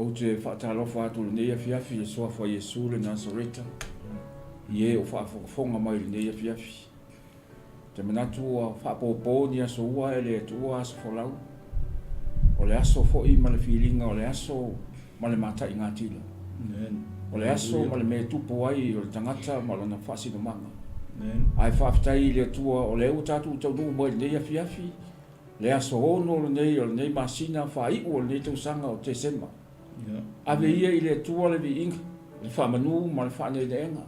O te whaatalofa atu le nei afiafi e soafa Iesu le Nasareta. Ie o whaafonga mai le nei afiafi. Te manatu a whaapopo ni aso ua e le atua aso whalau. O le aso fo'i ma le whilinga, o le aso ma le matai ngā tila. O le aso ma le me tupo ai o le tangata ma lana whaasino manga. Ai whaafitai le atua o le au tatu taunu mai le nei afiafi. Le aso ono le nei o le nei masina whaiu o le nei tausanga o te sema. Ave ia i le atua le vi inga, le whamanu ma le whaane leenga.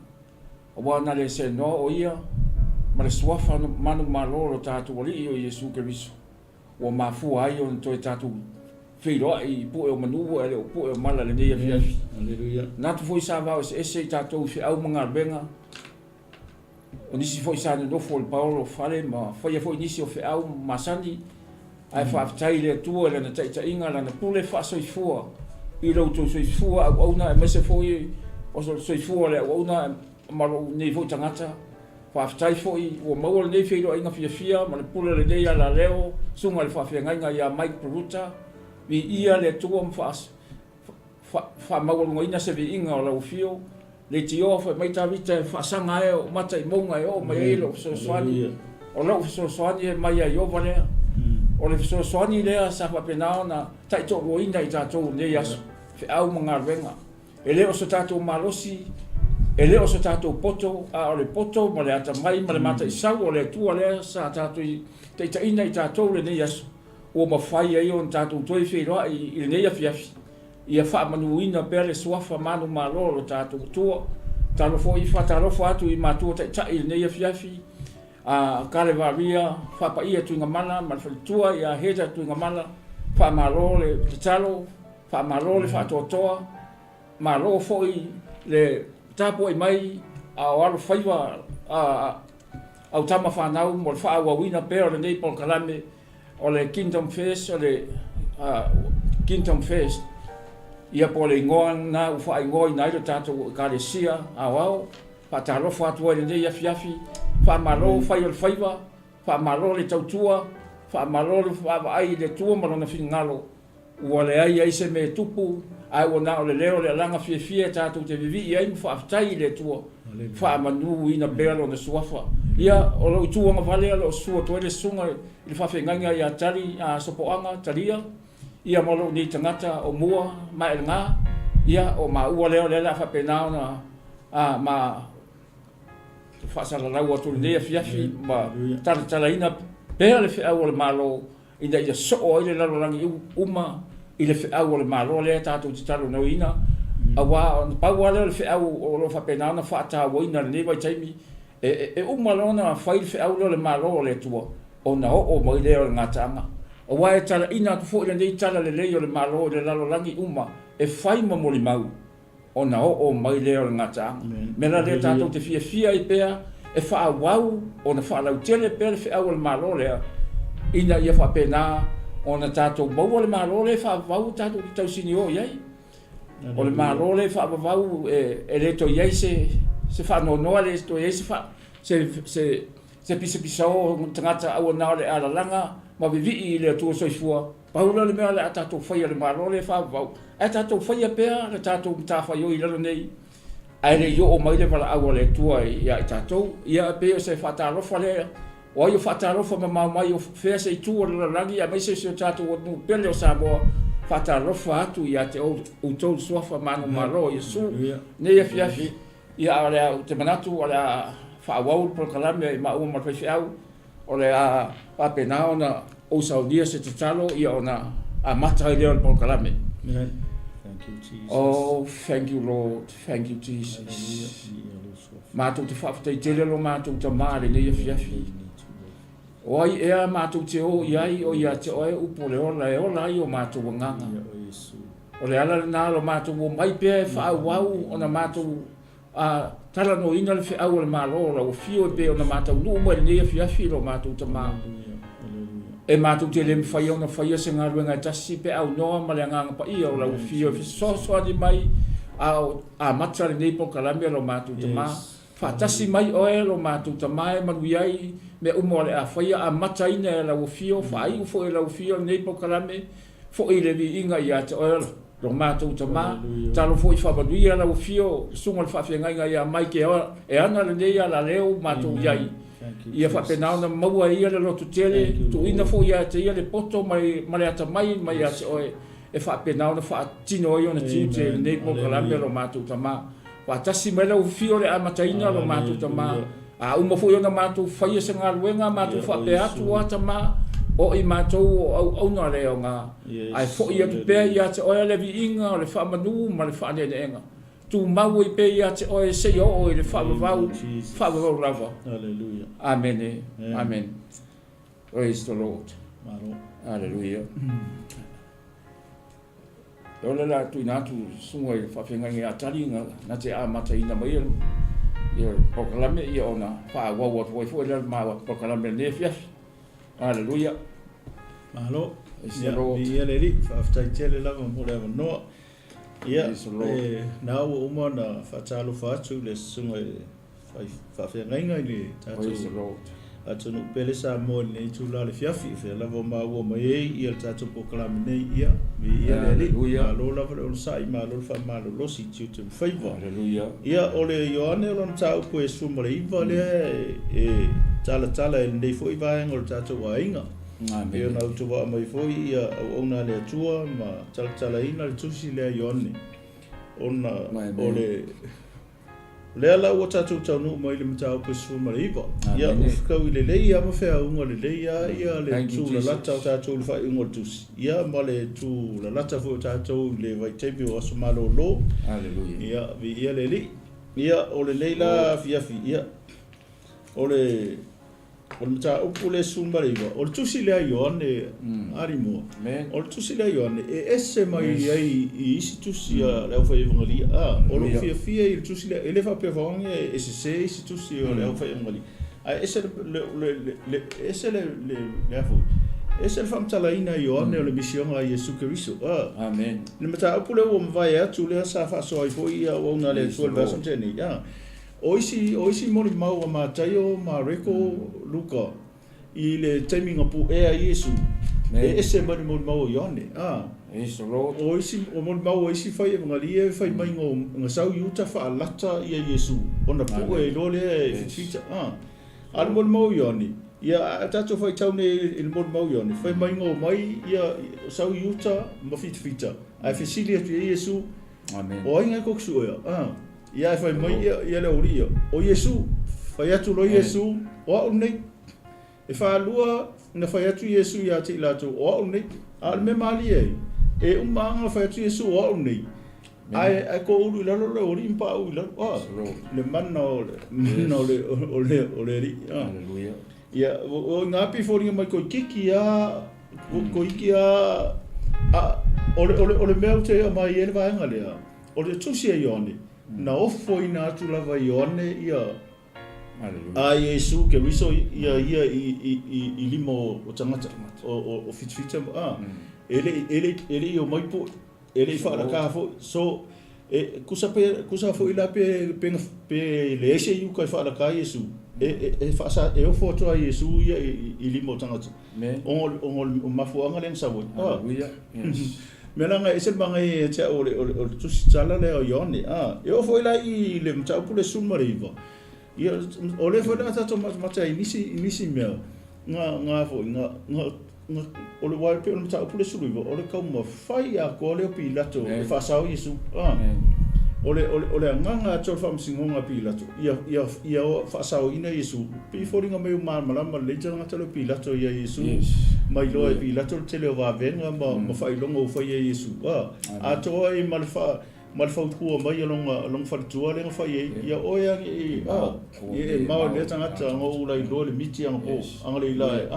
O wana le se no o ia, ma le suafa manu malolo tatu o li o Iesu Keriso. O mafu ai o toi tatu whiroa i pu e o manu e le o pu e o mala le nei afiafi. Natu foi sa vau se ese i tatu fi au mga benga. O nisi foi sa ne nofo le Paolo fale ma foi foi nisi o fi au masani. Ai whaafitai le atua le na taita inga la na pule whaaso i fua. I rau tō soifua au auna e mese foi o soifua le au auna malo nei foi tangata. Whaafitai foi o maua le nei whiro inga fia ma le pule le nei ala leo sunga le whaafengainga ia Mike Peruta. Vi ia le tua mwhaas maua lunga ina se vi inga o lau fio. Le ti ofa mai tawita e whaasanga e o mata i maunga e o mai eilo so swani. O lau so swani e mai a iova lea. O le so swani lea sa whapenao na taito o ina i tātou nei aso. Au mga renga. E leo so tātou malosi, e leo so tātou poto, a o le poto, ma le ata mai, ma le mata i sau, o le tua lea sa tātou i te itaina i tātou le nei aso. O mawhai ai o tātou toi whiroa i le nei afiafi. Ia wha manuina pēr le suafa manu malolo tātou tua. Tālo fo i whatarofo atu i mātua te tai le nei afiafi. A kare varia, whapa ia tuinga mana, ma le tua i a heta tuinga mana, wha malolo le te talo, fa malo le fa totoa malo foi le tapo i mai a alo faiva au tama fa nau mo fa wa wina pero le nei por kalame o le Kingdom Fest o le Kingdom Fest ia po le ngoan na u fa ngoi na le tato kalesia a wao fa talo fa to le nei afiafi fa malo fa yo faiva fa malo le tautua fa malo le fa ai le tua mo na fingalo. Ua le ai se me tupu, ai wana o le leo le alanga fia tātou te vivi i ai mwhaafitai le tua, wha manu ina belo na suafa. Ia o lau tuanga vale ala o sua toele sunga i whawhengainga i a tari a sopoanga, taria. Ia molo ni tangata o mua, mai ngā. Ia o ma ua leo le la whapenao na ma whaasala lau atu le nea fiafi, ma tala ina pēra le whiau o le malo, ina ia soo ai le lalorangi uma i le whiau o le malo lea tātou te talo nau ina. A wā, pau wale o le whiau o lo whapenao na whaatawa ina le newa i taimi. E uma lona whai le whiau leo le malo o le tua. O na o mai leo le ngatanga. A wā e tala ina tu fo i le nei tala le leo le malo o le lalorangi uma. E whai ma moli mau. O na o mai leo le ngatanga. Mera le tātou te fia i pēa. E wha wau o na wha lau tele pēa le whiau o le malo lea. Ina ia whapena o na tātou maua le mālole whaavau tātou ki tausini o iai. O le mālole whaavau e le to iai se whanonoa le to iai se pisa o tangata au nao le alalanga ma vivi i le atua soifua. Paula le mea le a tātou whaia le mālole whaavau. E tātou whaia pēa le tātou mtawhai o i lalo nei. Ai le yo o mai le wala au le tua i a tātou. Ia pēo se whaatarofa lea. O ai o whaatarofa ma mai o whea se i tua le rangi a mai se o tātou o nu pele o Samoa whaatarofa atu i a te o tau suafa manu maro Iesu nei a fiafi i a lea te manatu o lea whaawau pro kalame i maua marwhai whiau o lea papenao na o saudia se te talo i a ona a matai leo pro kalame. Thank you, Jesus. Oh, thank you, Lord. Thank you, Jesus. Mātou te whaafitai tele lo mātou te maare nei a fiafi. O ai ea mātou te o iai o ia te oe upo le ola e ola ai o mātou wanganga. O le ala le nālo mātou o mai pēa e whaau wau o na mātou tala no ina le whiau le mālo o fio e pēa o na mātou nuu mai nei a fiafi lo mātou te maa. E mātou te le mwhai o na whaia se ngā ruenga tasi pe au noa ma le nganga pa ia o lau fio e fisosoa di mai a mata le nei po kalamia lo mātou te maa. Whaatasi mai oe lo mātou ta mai manui ai me umo le a whaia a mata ina e lau fio, whaai ufo e lau fio nei po kalame, fo ile vi inga ia te oela lo mātou ta mā talo fo I whapanuia la ufio sunga le whawhenga ia mai ke oa e ana le nei ala leo mātou iai ia whapenao na maua ia le lotu tele tu ina fo ia te ia le poto mai ata mai a te oe e whapenao na whaatino i ona tiu te nei po kalambe lo mātou ta mā whaatasi mai la ufio le amataina lo mātou ta mā a uma fo iona mātou whaia se ngā ruenga mātou whape atu a ta mā o I mātou au na leo ngā ai fo ia tu pēr ia te oe le vi inga o le whamanu ma le whaaneneenga tu mau I pēr ia te oe se o I le whamavau lava. Hallelujah. Amen. Amen. Praise the Lord. Hallelujah. E ole la tu inatu sunga I whawhenga atari na te amata ina mai ia pokalame ia ona whaawau atu fo ia mawa pokalame nefiafi. Hallelujah. Mahalo. Praise the Lord. Ia le ri 𝚜𝚑𝚙𝚢𝚑𝚝 lava mo le no. Ia na o uma na 𝚜𝚑𝚙𝚢𝚑𝚝 le sunga whawhenga I le Praise the Lord. Atunu pele sa mo nei tula le fiafi fe lava maua mai ia le tatou pokalame nei ia ia le ri malo lava le sai malo fa malo lo si tiu favor. Hallelujah. Ia ole Ioane o lona tau po e suma le iwa le e tala e nei foi vaenga o le tatou ainga. Amen. Ia nau tuwa mai foi ia au na le atua ma tala ina le tusi le Ioane. Ona ole le ala o tatou taunu mai le matau po suma le iwa. Ia ufkau I le lei ama fea unga le lei ia le tu la lata o tatou le fai unga le tusi. Ia ma le tu la lata fo tatou le vaitepi o aso malo lo. Hallelujah. Ia le li. Ia o le leila fiafi ia o le matau po le suma le iwa. O le tusi le Ioane arimo. O le tusi le Ioane e ese mai ai I isi tusi le au fai evangalia. O le fiafia I le tusi le ele fa pevaonge e se isi tusi o le au fai evangalia. Ese le afu. Ese le whamtalaina Ioane o le misionga Iesu Keriso. Amen. Le matau po le o mwai atu le sa whasoa I foi ia o ngā le 12 verse 10. Oisi mori mau a mātaio ma reko luka I le taiminga pu ea Iesu. E ese mori mau Ioane. Praise the Lord. O mori mau oisi fai e mangalia fai mai ngā sau iuta wha alata I a Iesu. Ona pu e lole e fitfita. Ala mori mau Ioane. Ia tato fai taune I mori mau Ioane. Fai mai ngō mai ia sau iuta ma fitfita. Ai fesili atu e Iesu. Amen. O ainga koksu ea. Ia fai mai ia le ori o Iesu fai atu lo Iesu o au nei e fa lua na fai atu Iesu ia te lato o au nei al me mali e umanga fai atu Iesu o au nei ai ko ulu la lo ori impa u la le manna o le ri Hallelujah. ia o ngapi fori mai ko kiki a ko iki a o le meu te mai ele vai ngalea o le tusi e Ioane na ofo ina atu lava Ioane ia a Iesu Keriso ia I limo o tangata o fitfita ele o mai po ele I whaaraka fo so kusa fo ila pe le ese iu kai whaaraka Iesu whaasa e ofo atua Iesu ia I limo o tangata o mafuanga len sawo Melanga ese manga e te o tusi tala le o Ioane. E o foi la I le matau po le suma riva. Ia o le foi la tato mata inisi mea. Nga foi nga o le wai pe o matau po le suma riva. O le kauma fai a ko le o pilato e whasau Iesu. O le nganga ato whamsingonga pilato. Ia o whasau ina Iesu. Pi foringa meu malama le janga talo pilato ia Iesu. Mai loa e pilato tele o wavenga ma whai longa o whai e Iesu. Atoa I malwhau kua mai along whalitua lenga whai e. Ia oea e mau le tangata anga ula I loa le miti anga po. Anga le ilae.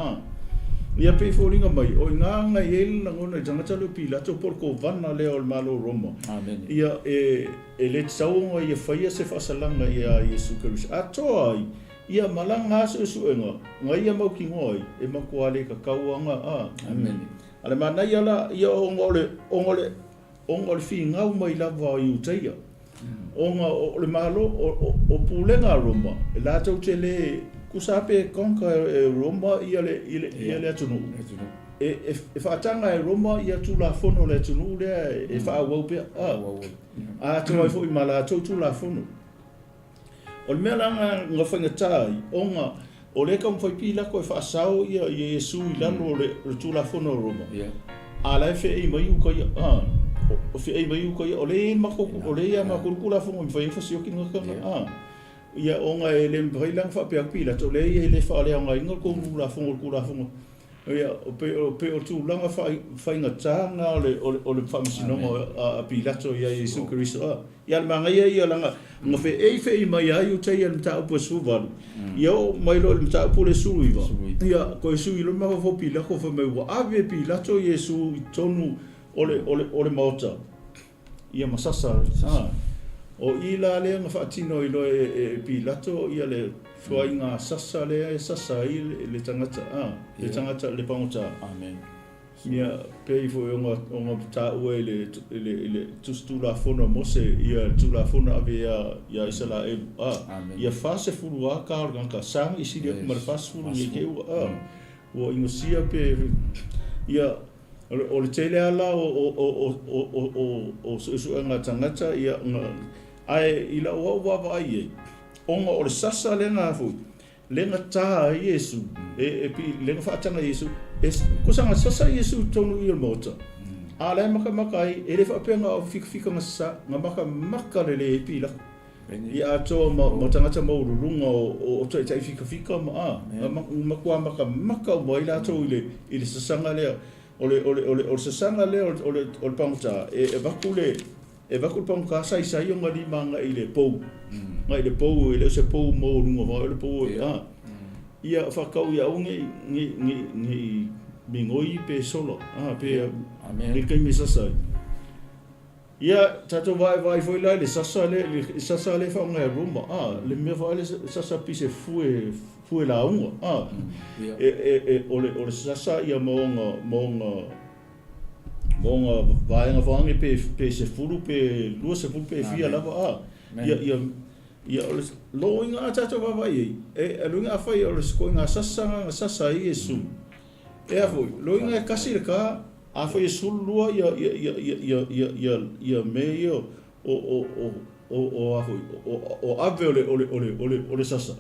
Ia pe foringa mai. O nganga I ele langona tangata lo pilato porko vana leo al malo Roma. Amen. Ia e le tsaunga ia whai se whasalanga ia Iesu Keriso. Atoa ia malanga aso suenga ngai ia mau ki ngoi e makuale ka kauanga Amen. Ale mana ia ongole fi ngau mai lava I uteia onga ole malo o pulenga Roma e la tau tele kusape konka Roma ia le atunu e whaatanga e roma ia tūla whono le tunu lea e whaawau pia. A tō ai fo I mala tūla whono. O le mea langa ngā whaingatai, onga, o le ka mwhai pila ko e whaasau ia Iesu I lano le tūla whono roma. A lai whi ei mai uka ia, o whi ei mai uka ia, o le mako, o le ia mako kula whono I whai whasi oki ngaka. Ia onga e le mwhai lang whapea pila, to le ia le whaalea ngā inga kula whono. Ia, o pe o tūlanga whaingatanga o le whamisinonga a pilato ia Iesu Keriso. Ia le manga ia langa, ngā whi ei mai ai o tei le mta upu e suvaru. Ia o mai lo le mta upu le suiva. Ia, ko e sui lo maha fo pilako whameu ave pilato Iesu I tonu o le maota. Ia masasa. O ila lea ngā whaatino I lo e pilato ia le whai ngā sasa lea e sasa I le tangata. Le tangata le pangota. Amen. Ia pei fo o ngā tā ua le tustula whono mose ia tula whono ave ia isala e. Ia whase furu a kāra ngā sang isi lea kumare whase furu i ke ua. Ua ingosia pe ia o le tele ala o su ngā tangata ia ai ila ua ai e. Onga o le sasa le ngā fui. Le ngā tā Iesu, le ngā whaatanga Iesu, kusanga sasa Iesu tonu I le mota. A le maka ai, e le whapenga o whika ngā sasa, ngā maka le pila. I a tō ma tangata maururunga o tai whika ma makua maka o mai la tō I le sasanga lea. O le sasanga lea o le pangota, e vaku le pangka sai o ngā li manga I le pou. Ngai le pou e le se pou mo runga vai le pou ia whakau ia unge ngi mingoi pe solo pe le kai me sasa ia tato vai foi lá le sasa le fa ngai ruma le me vai le sasa pise fue la unga o le sasa ia monga vai nga vange pe se furu pe lua se furu pe fia lava ia lo inga tato vai e lo inga fai o le sko inga sasa Iesu e foi lo inga kasi ka a foi sulua ia meio o ave o le sasa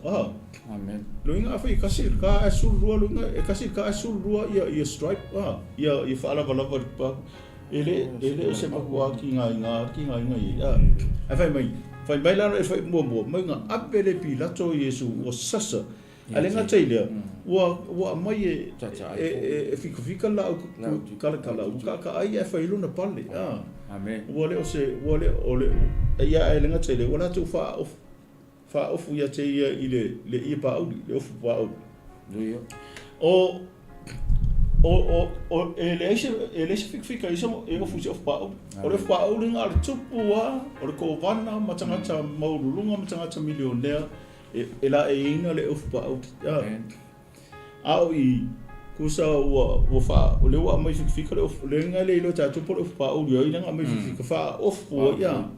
amen lo inga fai kasi ka sulua lo inga kasi ka sulua ia stripe ia fala pa ele se pakua ki nga ia a fai mai fai mai lana e fai mua mai ngā ape le pilato Iesu o sasa ale ngā teilea ua mai e whika la au kala ka ai e fai luna pale amen ua le o le ia e le ngā teilea ua latu wha ofu ia te ia I le ia pa auli le ofu pa auli o ele se fica isso e o fusi of pa o le fa o nga le tupu wa o le ko vana matangata maurulunga matangata milionaire e la e ina le of pa au I kusa o fa o le wa mai fica le nga le lo ta tupu of pa o le nga mai fica fa of o ia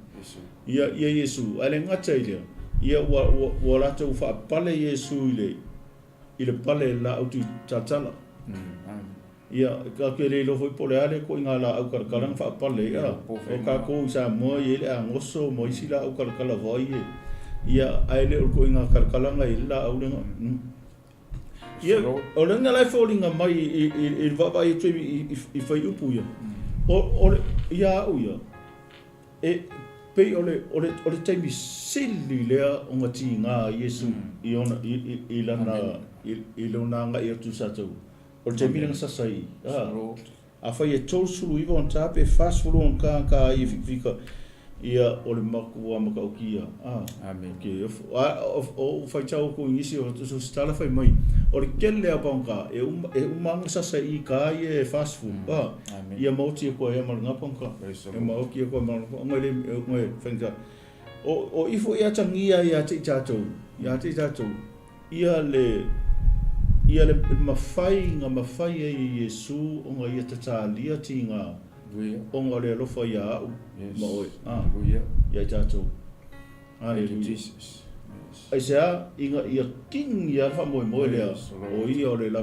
Iesu ale nga tsaile ia wa la tu fa pale Iesu ile pale la autu tatala ia ka ke lo foi pole ale ko inga la au karkarang fa pale ia o ka ko sa mo ile a ngoso mo isila au karkala vai ia ai le ko inga karkalanga ila au lenga ia o lenga lai fallinga mai I va vai I fai upu ia o ia au ia e pe ole taimi sili lea o ngati ngā Iesu I lana nga I atu satou o te mira sasai a fai e tolu sulu iwa on tape fast fulu on ka I fika ia o le makua makaukia amen ke o fai tau ko ingisi o so stala fai mai o le kele a panka e umanga sasai ka e fast food ia mauti ko e mal ngapanka e mauki ko mal ngai fenga o ifo ia tangia ia te tatou ia le mawhai e Iesu o ngā ia tatalia ti ngā o ngā le alofa ia au ma oe ia i tātou. Hallelujah. ai sea ia king ia fa mo le o ia le la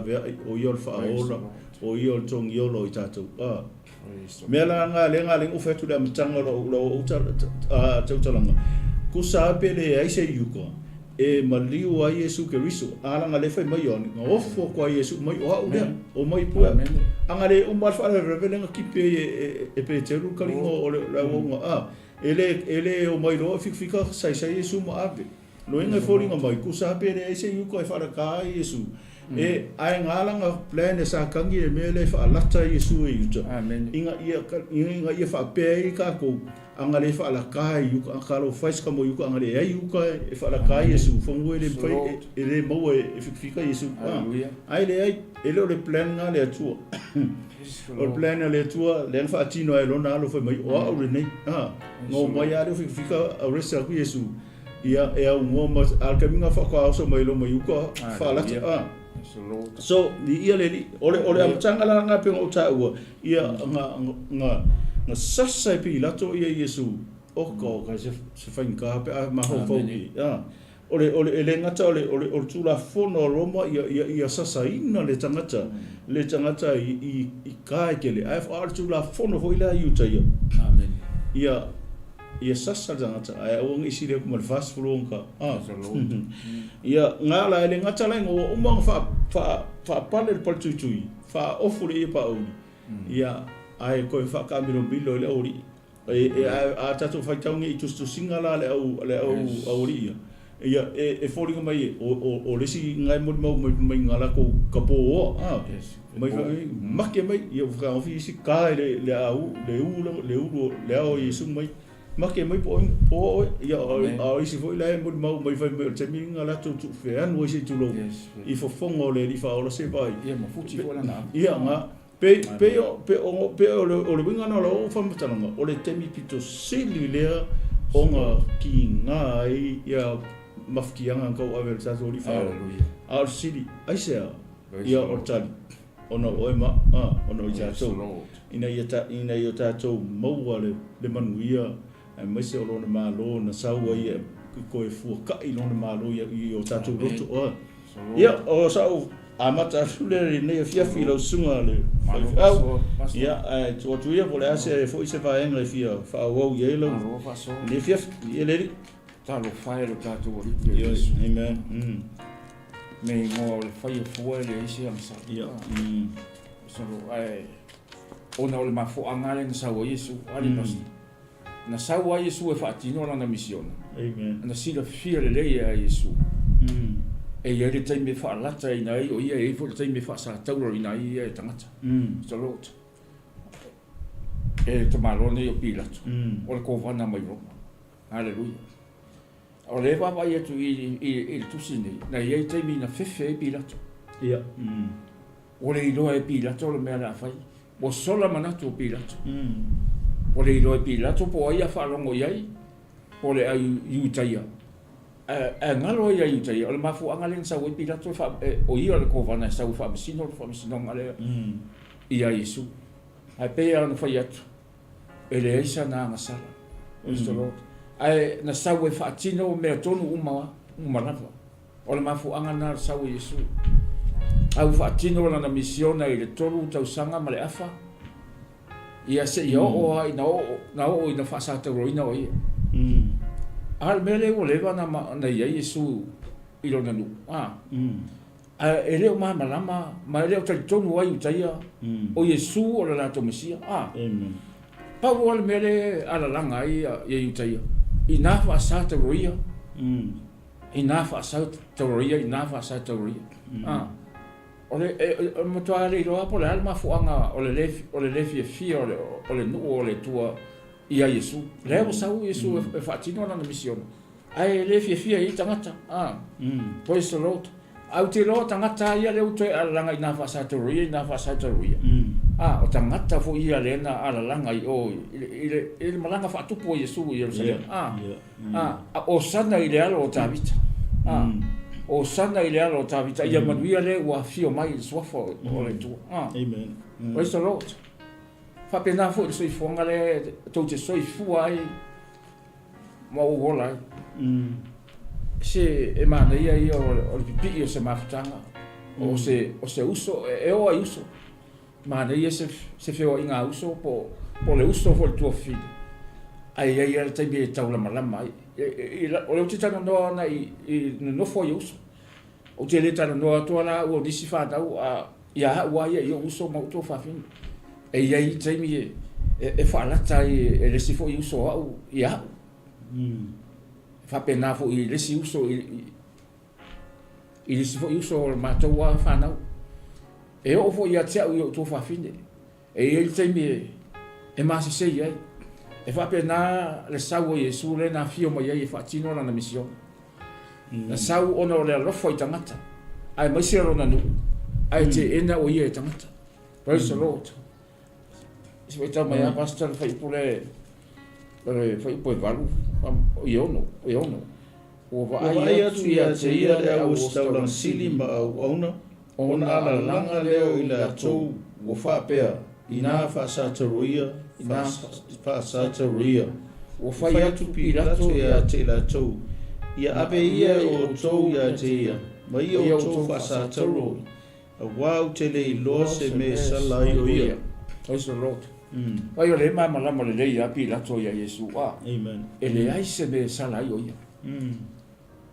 o ia fa ola o ia tong ia lo itatu me la nga le u fetu le mtanga lo tautalanga ku sa pe le ai se yuko e maliu ai Iesu Keriso ala nga le fai mai on nga ofo kwa Iesu mai o mai pu anga le umar fa le revele nga kipe e pe teru kalingo o le nga ele o mai lo fika sai Iesu mo ave lo inga fori nga mai ku sa pe le ai se yuko e fa ka Iesu e ai ngala nga plan e sa kangi e mele fa lata Iesu e yuta inga ia fa pe ka ko anga le fa la kai yu ka lo fais ka mo yu anga le ai yu ka e fa la kai Iesu fongo ele pai ele mo e fika Iesu ai le ai ele le plan nga le tu o plan le tu le fa tino e lo na lo foi mai o le nei no mai ya le fika a resa ku Iesu ia e au mo ma al caminho fa ka so mai lo mai yu ka fa la so di ia le ole am tangala nga pe o ta u ia nga sasa pe lato ia Iesu o ko ka se fain ka pe ma ho fo ole ele ngata ole tu la fono Roma ia sasa ina le tangata i ka ke le ai tu la fono ho ila yuta ia amen ia sasa tangata ai o ngi le ko fast food ka ia ngala ele ngata la ngo umang fa pale pal tui fa ofuri pa o ia ai ko fa ka miro bilo le ori a tatu fa taungi tu singala le au ri ia e fori mai o le si ngai mo mai ngala ko kapo mai makke mai ia fa ofisi ka le au le au Iesu mai makke mai po ia a isi foi la mo mai fa me te ngala tu fe an o si tu lo I fo fongo le li fa o se bai ia ma futi fo na ia nga pe o le winga na lo fa mtanga o le temi pito sili le o nga ki nga ia mafkianga ko avel sa so li fa al sili ai se ia o tali ona oema ona ia so ina ia ta to mo le manuia ai mai se o lo na malo na saua ia ko e fu ka I lo na malo ia o ta to roto ia o sau amata fule ne fia filo sunga le ia tu ia vole ase foi se vai en le fia fa wo yelo ne fia ele ta lo fai lo ta tu amen me ngo le fai fo le isi am sa ia so ai ona le mafo angale na sa Iesu ali na sa Iesu e fa tino na misiona amen na sila fia le Iesu e ia le taimi fa lata ina o ia e fo le taimi fa Faasatauroina ia e tangata so lot e to malone o pilato o le kovana mai Roma haleluia o le va vai tu I tu sini na ia e taimi na fefe pilato ia o le ilo e pilato le mea la fai o sola manatu pilato o le ilo e pilato po ia fa longo iai o le ai iutaia ngalo ia iutaia o le mafu angalen sa o pilato fa o ia le kovana sa fa misino ngale ia Iesu ai pe ana fai atu ele isa na ngasala o stolo ai na sa o fa tino me tonu uma lava o le mafu angana sa o Iesu au fa tino na misiona I le tolu tau sanga male afa ia se ia o ai na o ina Faasatauroina o ia al mele o leva na ia Iesu I lona nu ele o malama ma ele o tonu ai utaia o Iesu o la to mesia amen pa o mele ala langa ai ia utaia ina Faasatauroina ina Faasatauroina ole mo toa le roa po le alma fuanga ole le fia ole no ole tua ia Iesu le o sau Iesu e fatino na misión ai le fia I tangata pois lot au te lo tangata ia le uto alanga ina Faasatauroina o tangata fo ia le na alanga I o ile malanga fatu po Iesu ia o sana ile alo tavita o sana ile alo tavita ia manuia le wa fio mai swafo o le tu amen pois lot fa pena fo so ifonga le to te so ifua ai mo wola se e mana ia o le pipi o se mafutanga o se uso e o ai uso mana ia se feo inga uso po le uso fo le tuafili ai le taimi e tau lama o le uti tana noa na i nofo i uso o te le tana noa toa la o nisi whanau a ia haua ia i o uso ma uto whawhini e iai taimi e whaalata e lesi fo i uso au i hau whapena fo i lesi uso i lesi fo i uso o le mātou a whanau e o fo i a tea i o uto whawhini e iai taimi e masi sei ai e whapena le sau o Iesu le na fio mai ai e whaatino na mission na sau ona o le alofo i tangata ai maisi rona nu ai te ena o ia e tangata praise the Lord si vai tau mai a pastor fai pule fai pule valu o iono o vai atu ia te ia le au 𝚟𝚒𝚙𝚢𝚛 ma au ona ona ala langa leo i le atou o whapea i nā Faasatauroina i nā Faasatauroina o whai atu Pilato ia te la tau ia ape ia o tau ia te ia ma ia o tau Faasatauroina a wau te le i loa se me sala i o ia praise the Lord ai o le malama le lei a Pilato ia Iesu amen e le ai se me sala i o ia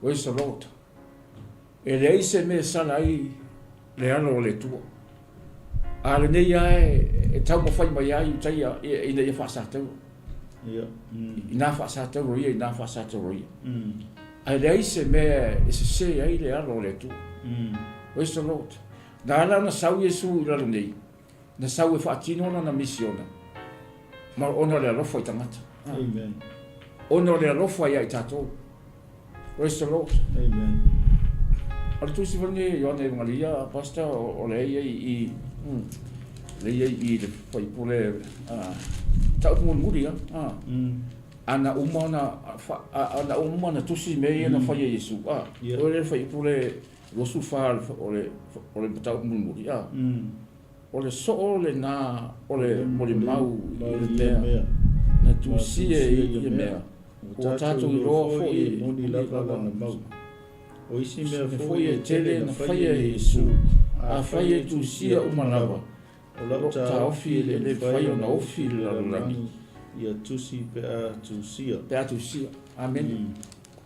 praise the Lord e le ai se me sala i le ano o le tua a le nei ai e tau mawhai mai ai utai i nei Faasatauroina i nā Faasatauroina i nā Faasatauroina ai le ai se me e se ai le ano o le tua praise the Lord na ala na sau Iesu i lalo nei na sau e whaatino na misiona ma ona le alofa i tangata amen ona le alofa i tatou praise the Lord amen ala tusi vane Ioane Maria pastor o le i le i le fai pule tau muri ana umana tusi me na fai Iesu o le fai pule lo su fa o le tau muri o le so le na o le mau le na tusi e mea o tatu i roa fo i moni lava na mau o isi mea fo i tele na fai Iesu a fai e tusi umanawa o lau ta ofi le fai o na ofi la langi ia tusi pe a tusia amen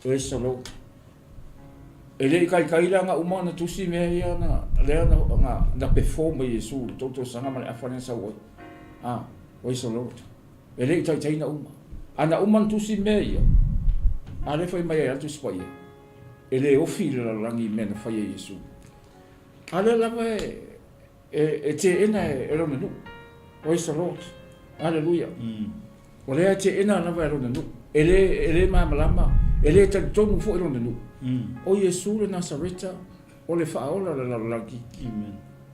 praise the Lord e le kai langa umana tusi me ia na le na perform Iesu toto sanga male afane sa wo praise the Lord e le tai na ana uman tusi me ia a le fai mai atu spai e le ofi la langi me na fai Iesu a le lava e te ena e rona nu praise the Lord hallelujah o le te ena lava e rona nu e le malama e le tonu fo e rona nu o Iesu le Nasareta o le whaola le lalaki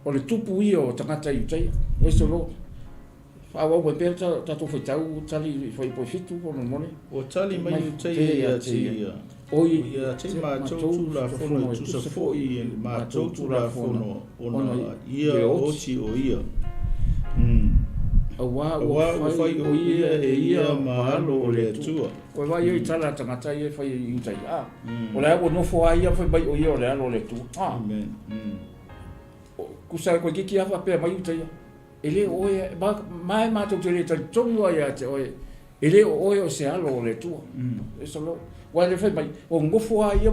o le tupu ia o tangata i utai praise the Lord whaoa ua pēr tato whaitau tali whai poi fitu o no mone o tali mai utai ia te ia o ia te mātou la fono e tusa fo i mātou la fono ona ia oti o ia a wā whai o ia e ia mahalo o le tua o wā ia i tala tangata i e whai i utai o le o nofo a ia whai bai o ia o le alo le tua amen kusa koe kiki awa pēr mai utai ele oe mai mātou te le tali tongu ai a te oe ele oe o se alo o le tua e salo wa le fai mai o ngofo a ia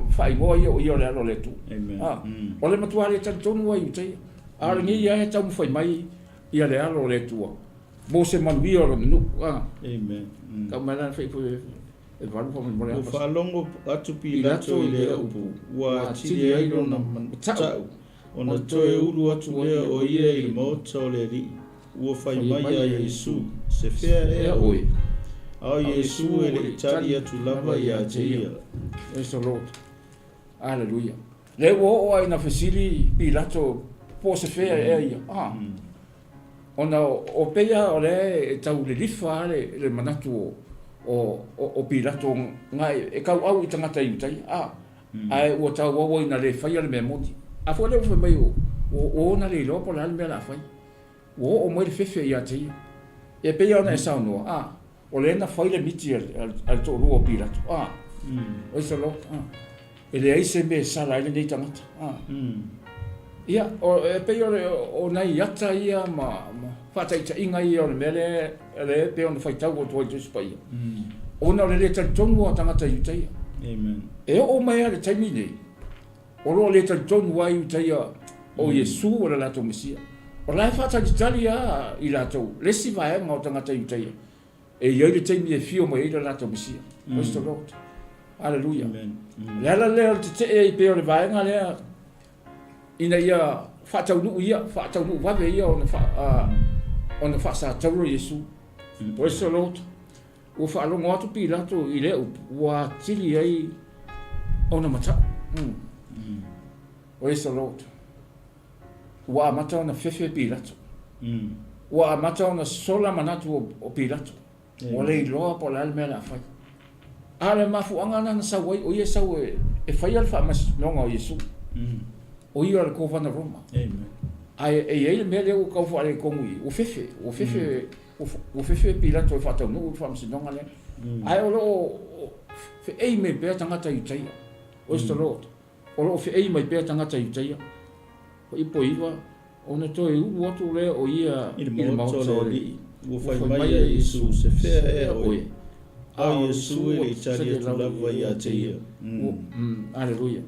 fai ngoa ia o ia o le alo le tua o le matua le tali tongu ai utai a le ngi ia e tau fai mai ia le alo le tua mo se manui o le minu amen ka mai lan fai po e valu po mo le o whalongo atu Pilato i le upu wa tiri airo na tau ona toe uru atu lea o ia i le mauta o le ri ua whai mai a Iesu se whea ea oe ao Iesu e le itali atu lava i a te ia praise the Lord hallelujah le o ai na fesili Pilato po se whea ea ia ona o peia o le tau le lifa le manatu o Pilato ngai e kau au i tangata i utai ai ua tau wawa ina le whaia le mea moti a fo le fo mai o na le lo po la me la fai o mo le fefe ia te e pe ona e sa no o le na fai le miti al to ro Pilato o se lo ele ai se me sala ile nei tangata ia o pe o nai ata ia ma fatai ta inga ia o mele ele pe on fai tau o toi spai ona le ta tongu o tangata yutai amen e o mai ale taimi nei o lo le ta tongu ai yutai o Iesu o la to mesia o la fatai tali a i la to le si vai ma o tangata yutai e ia le taimi e fio mai la to mesia praise the Lord hallelujah la le te e pe o le vai nga le ina ia fatau nu va ve ia on Faasatauroina Iesu praise the Lord o fa lo ngatu Pilato i le wa tili ai ona mata praise the Lord wa mata ona fefe Pilato wa mata ona sola manatu o Pilato o le loa po la mena fai ale mafuanga na sawai o Iesu e fai al fa mas longa o Iesu o ia le kovana Roma amen ai e mele o kau fa le komui o fefe Pilato e fatau no fa mas longa le ai o lo fe ei me pe tangata i taia o the Lord o lo fe ei me pe tangata i taia o ipo iwa ona to e u atu le o ia i mo so le o fai mai a Iesu se fe e o a Iesu e taria tu lava ia taia hallelujah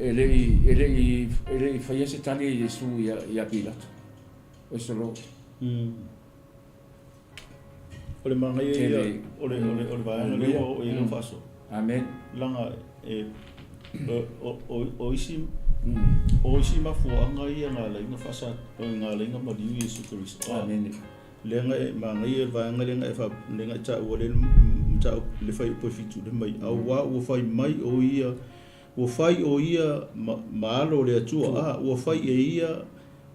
ele fai ese tali Iesu ia Pilato o the Lord o le mangai ia o le vaenga le o i no faso amen langa o isi mafuanga ia ngā lainga fasa o ngā lainga maliu Iesu Kristo amen lenga mangai e vaenga lenga e fa lenga ta o le le fai po fitu le mai au wa o fai mai o ia o fai o ia malo le atua o fai e ia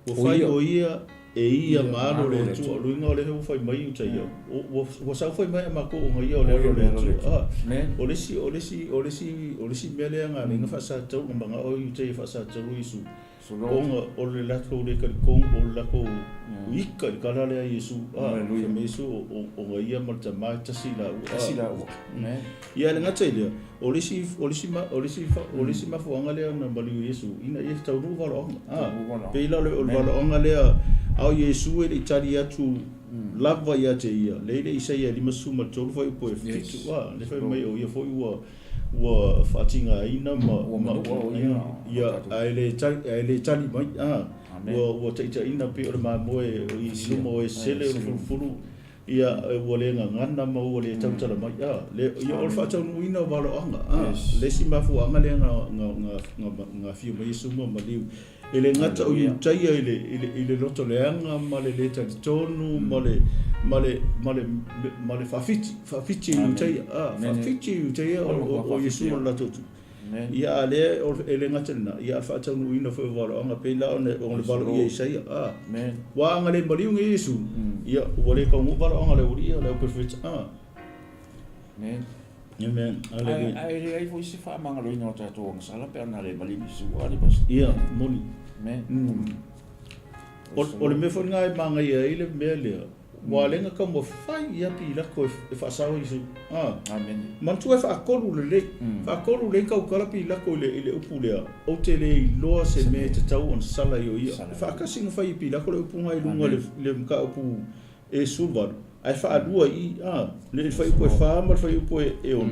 o fai o ia e ia malo le atua luinga o le ho fai mai uta ia o sa fai mai ma ko o ia o le atua o le si mele nga ninga fasa tau nganga o uta ia fasa tau Iesu o le lato le kong o lako ika kala le Iesu ke mesu o ia malta mai tasila ia le ngata ile o le si mafuanga le na baliu Iesu ina ia tau no valo pe ila le valo anga le au Iesu e tari atu lava ia te ia le isa ia lima suma tolu foi po e fitu le foi mai o ia foi wa fatinga ina ia ele tali mai wa taita ina pe o ma moe i sumo e sele fulu ia wa le ngana ma wa le tautala mai le ia o fatau no ina valo anga le si mafu anga le nga fiu mai sumo maliu ele ngata o taia ele loto le anga ma le tali tonu ma le fafiti taia fafiti taia o Iesu la totu ia le ele ngata na ia fatau no ina fo valo anga pe la on le valo ia isaia wa anga le maliu ngi Iesu ia wa le kaungu valo anga le uria le perfect amen ai foi se fa manga loina o tatou sala pe ana le maliu Iesu ali bas ia moni o le mefo ngai manga ia ile mele wa lenga ka mo fai ia pila ko e fa sawo Iesu amen man tu e fa kolu le ka ukala pila ko le upulea o te le loa se me te tau on sala yo ia fa ka singa fai pila ko le upunga i lunga le mka upu e sulvar ai fa adua i le fai ko fa ma fai po e on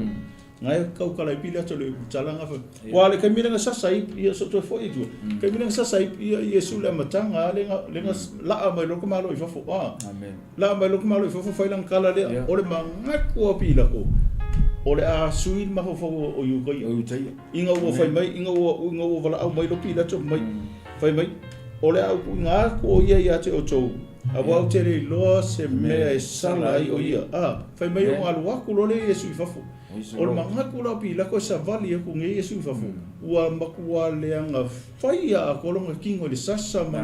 ngai ka ukala pila to le talanga fa wa le kamina nga sasai ia so to foi tu kamina nga sasai ia Iesu le matanga le la mai lo komalo i fa fo amen la mai lo komalo i fa fo fai lang kala le o le manga ko pila ko o le a sui ma fo o yu ko inga wo fai mai inga wo vala au mai lo pila to mai fai mai o le au nga ko ia te o to a wa te le lo se me sala i o ia fai mai o alu aku lo le Iesu i fa fo o le mangaku la pila ko sa vali ko nge Iesu i fa fo ua makua le anga fai a kolonga kingo le sasa ma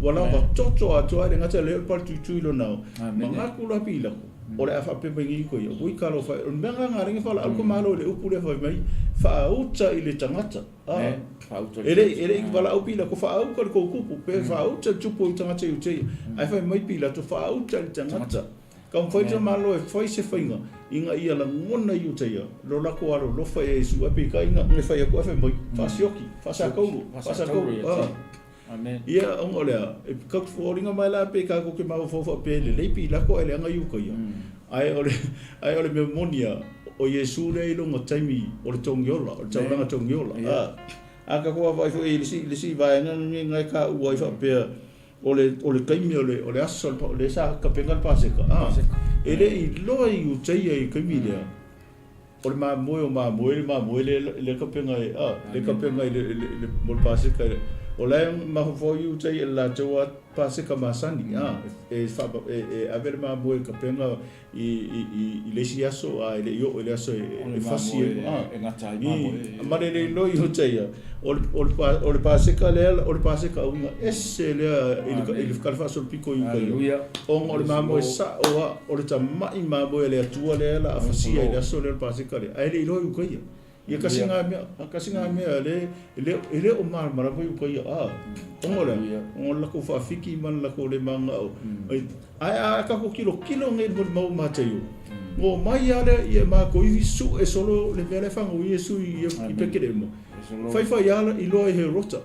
wala va toto atoa le ngata le pal tu lo nao mangaku la pila ko o le afa pe ngi ko yo ui kalo fa o menga ngaringa fa al ko malo le upule fa mai fa uta ile tangata ele vala au pila ko fa au ko kupu pe fa uta tupo tangata ute ai fa mai pila to fa uta ile tangata Kau fai te malo e fai se whainga. Inga ia la ngona iu te ia. Lo lako aro lo fai e su api ka inga nge fai aku afe mai. Fasioki. Faasatauroina. Amen. Ia ongo lea. E kau fuoringa mai la pe ka koke mau fofa pe le leipi lako ele anga iu ka ia. Ai ole me monia o Iesu le ilonga taimi o le tongiola. O le tauranga tongiola. Aka koa vai fo e lisi vai ngai ka uai fa pe ole kaimi ole aso le sa ka pengal paseka ele I loa I utai ai kaimi le ole ma moe le ka penga le ka penga le mol paseka ole ma fo I utai la toa paseka masani e fa ave ma moe ka penga I le si aso ele yo ele aso e fasi e ngata I ma moe ma le lo I utai ole paseka le ole paseka unga ese le il kalfa sol pico I Hallelujah on ole mamo sa o ole ta mai mamo le tua le la afasia ile so le paseka le ai le lo U kai ia kasinga me le o mar mara po U kai on la ko fa fiki man la ko le manga ai ka ko kilo ngai mo ma te yo mo mai ale ia ma ko I su e solo le vele fa o Iesu I pekere mo fai ala I loa he rota.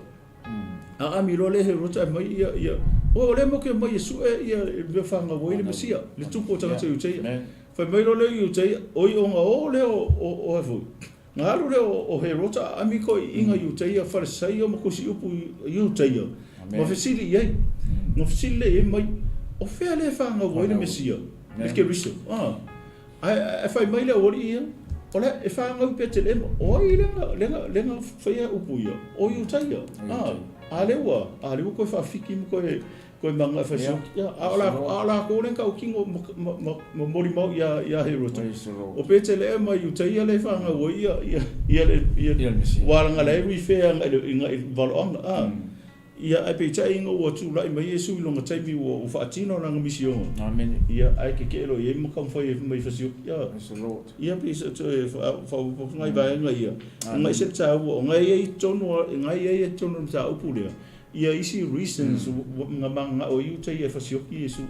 Mi loa le he rota mai ia. O le mo ke mai Iesu ia me whanga woi le Mesia. Le tupo tangata U teia. Fai mai loa le U teia. Oi onga o le o hafui. Ngā alu le o he rota ami ko inga U teia wharesai o makosi upu U teia. Ma fesili iei. Ma fesili le e mai. O whea le whanga woi le Mesia. Le ke riso. Ai fai mai le ori ia. Ola e whanga upe te lema, oi lenga whaia upu ia, oi utai ia. A lewa koe whawhiki mo koe manga whaisoki. Ala ko lenka o kingo mo mori mau ia he rota. O pe te lea mai utai ia le whanga o ia waranga le ui whea inga waloanga. Ia ai pe tai inga o tu lai mai Iesu I longa taimi o whaatino nanga misio. Amen. Ia ai ke elo ia mo kam foi mai fasio. Ia pe se fa ngai vai ngai ia. Ngai se ta o ngai ai tono ta upulia. Ia isi reasons nga manga o you tai fasio Iesu.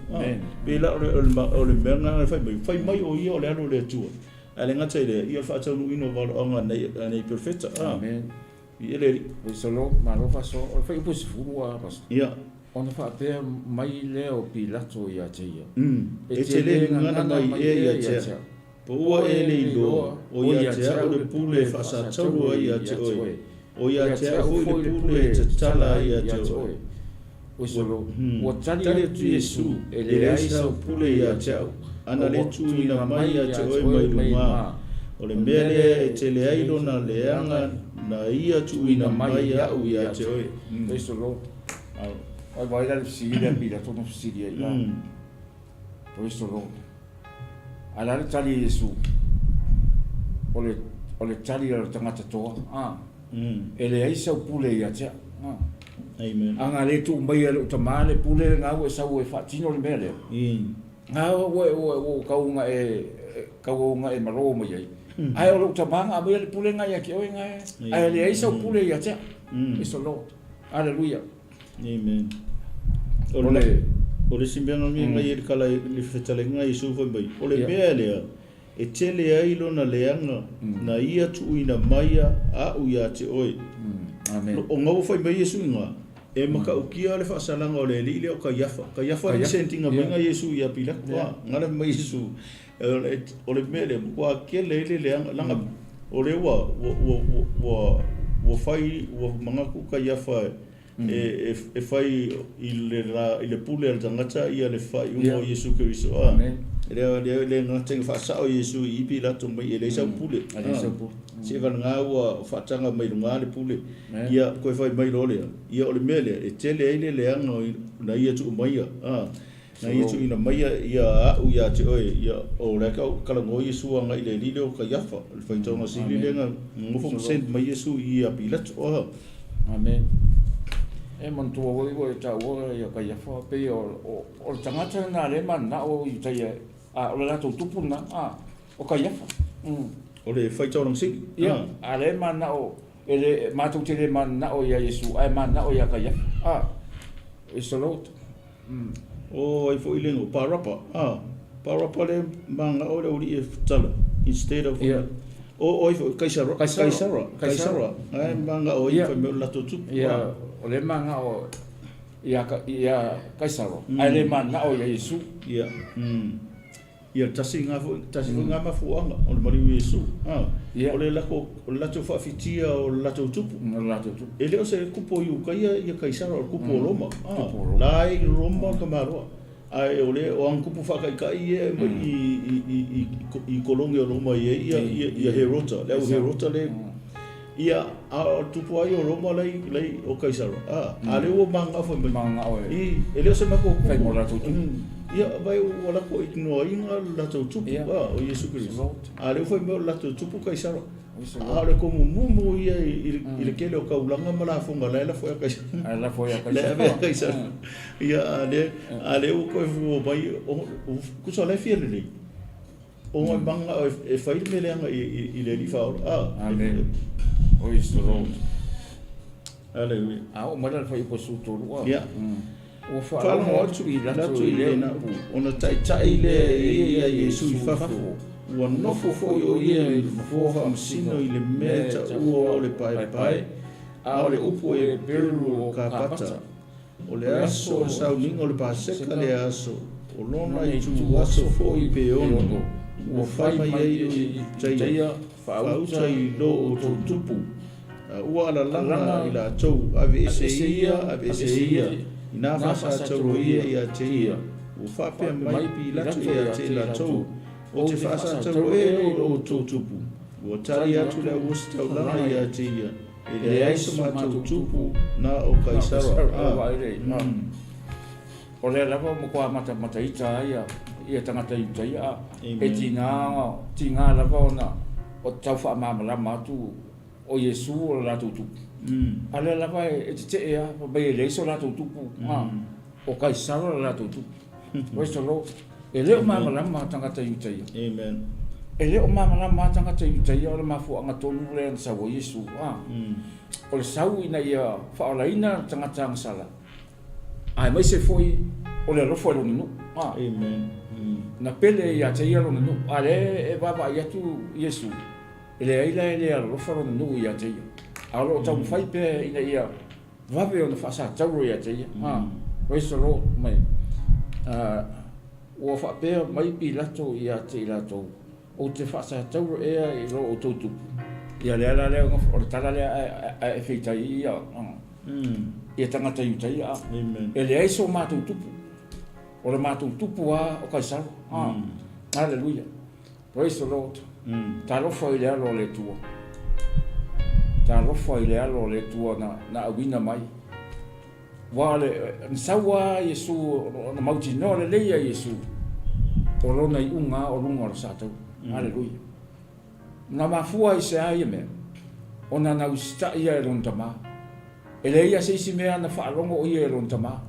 Pe la o le menga fai mai o ia o le alo le tua. Ale nga tai le ia fa tonu ino val nei perfetta. Amen. Ele solo malo faso o fai pus fuwa pas ia ona fa pe mai le o pilato ia teia e tele ngana mai ia tia po ele lo o ia tia o le pule Faasatauroina ia oi o ia tia o le pule tala ia oi o solo o tali tu Iesu ele ai sa pule ia tia ana le tu ina mai ia oi mai luma o le mele e tele ai lona leanga na ia tu ina mai au ia te oi. Eso lo. Ai vai dar si le pila todo si dia ia. Por eso lo. Ala le tali Iesu. Ole tali o tangata toa. Ele ai sa pule ia te. Amen. Anga le tu mai o tamale pule nga o sa o fatino le mele. Nga o kaunga e maro mo ia. Ai o tabanga mai le pule ngai ki o ngai ai le isa pule ia te iso lo haleluya amen ole simbianga ngai kala le fetale ngai Iesu foi mai ole bele e tele ai lona leanga na ia tu ina maia a u ia te oi amen o ngau foi mai Iesu nga e maka ukia le fasalanga o le lile o ka yafa ni sentinga mai Iesu ia pila ngala mai Iesu ole mele wa kele le langa ole wa fai wa manga ku ka yafa e fai ile pule al tangata ia le fai o Iesu Kristo le ngata fa sa o Iesu I pila to mai ele sa pule se va nga wa fa tanga mai lunga le pule ia ko fai mai lole ia ole mele e tele ile anga na ia tu mai na Iesu ina mai ia u ia te oi ia o le kala ngo Iesu anga ile lile o ka yafa le fai tonga si lile nga ngofo send mai Iesu ia pilat o amen e man tu o i ta o ia ka yafa pe o tangata na le man na o i tai o la tu tupuna o ka yafa o le fai tonga si ia a le man na o ele matu te le man na o ia Iesu ai man na o ia ka yafa e solo o ai foi lengo parapa Para pale manga o le uri e tala instead of o 𝚘𝚙𝚢𝚑𝚝 ai manga o I fa me lato tupu ia o le manga o ia 𝚘𝚙𝚢 ai le mana o Iesu ia tasi nga mafuanga o le mari Iesu o le lako o le lato whaafitia o le lato tupu e leo se kupo I uka ia 𝚘𝚙𝚢 o kupo o Roma lai Roma ka maroa ai o le o ang kupu whakaikai I kolongi o Roma ia 𝚘𝚜𝚙𝚢 leo 𝚘𝚜𝚙𝚢 le ia a tupu ai o Roma lei o 𝚘𝚙𝚢 a leo o manga fa e leo se mako kupo ia vai o lako I no inga lato tupu o Iesu Kristo a leo fa me lato tupu 𝚘𝚙𝚢 a le ko mumu ia I le kele o kaulanga mala fonga la foi a 𝚘𝚙𝚢 ia ale o ko o vai o kuso le fiel le o manga e fai me le I le li fa amen o Iesu aleluia o mala fai po su to ia o fa mo I lato I le ona tai le ia Iesu I fafu ua nofo foi o ia I fo famasino I le mea ta ua o le pai a o le upu e peru o kapata o le aso o sauninga o le paseka le aso o lona I tu aso foi pe ono ua fai mai I taia fauta I lo o tau tupu ua ala langa I la tau ave ese ia I nā Faasatauroina ia te ia ua whapea mai pi latu ia te la tau o te Faasatauroina o tau tupu ua tari atu le usi tau langa ia te ia e le aiso ma tau tupu na o 𝚘𝚙𝚢 o le lava mo kua mata ita ia tangata ita ia e tinga lava ona o tau whaamamalama atu o Iesu o lato tupu a le lava e te ea pa bai e leiso lato tupu o 𝚘𝚙𝚢 lato tupu Praise the Lord e leo maamalama tangata ita ia amen e leo maamalama tangata ita ia o le mafuanga tonu le an sawa Iesu o le sau ina ia whaolaina tangata ang sala ai mai se foi o le rofo lo nu amen na pele ia te ia lo nu ale e baba ia tu Iesu ele ai le rofo lo nu ia te ia alo tau fai pe ina ia vave o na Faasatauroina ia te ia Praise the Lord mai o fa pe mai pi lato ia te lato o te Faasatauroina e lo o tutu ia le o tala le e feitai ia ia tangata iuta ia e le aiso mātou tupu o le mātou tupu o 𝚘𝚙𝚢 Hallelujah Praise the Lord ta lofa I le alo le tua ta lofa I le alo le tua na awina mai wale nsawa Iesu na mauti no le leia Iesu o lona I unga o lunga o satau Hallelujah na mafua I se ai me ona na usita ia e lon tama e le ia se isi mea na whaarongo o ia e lon tama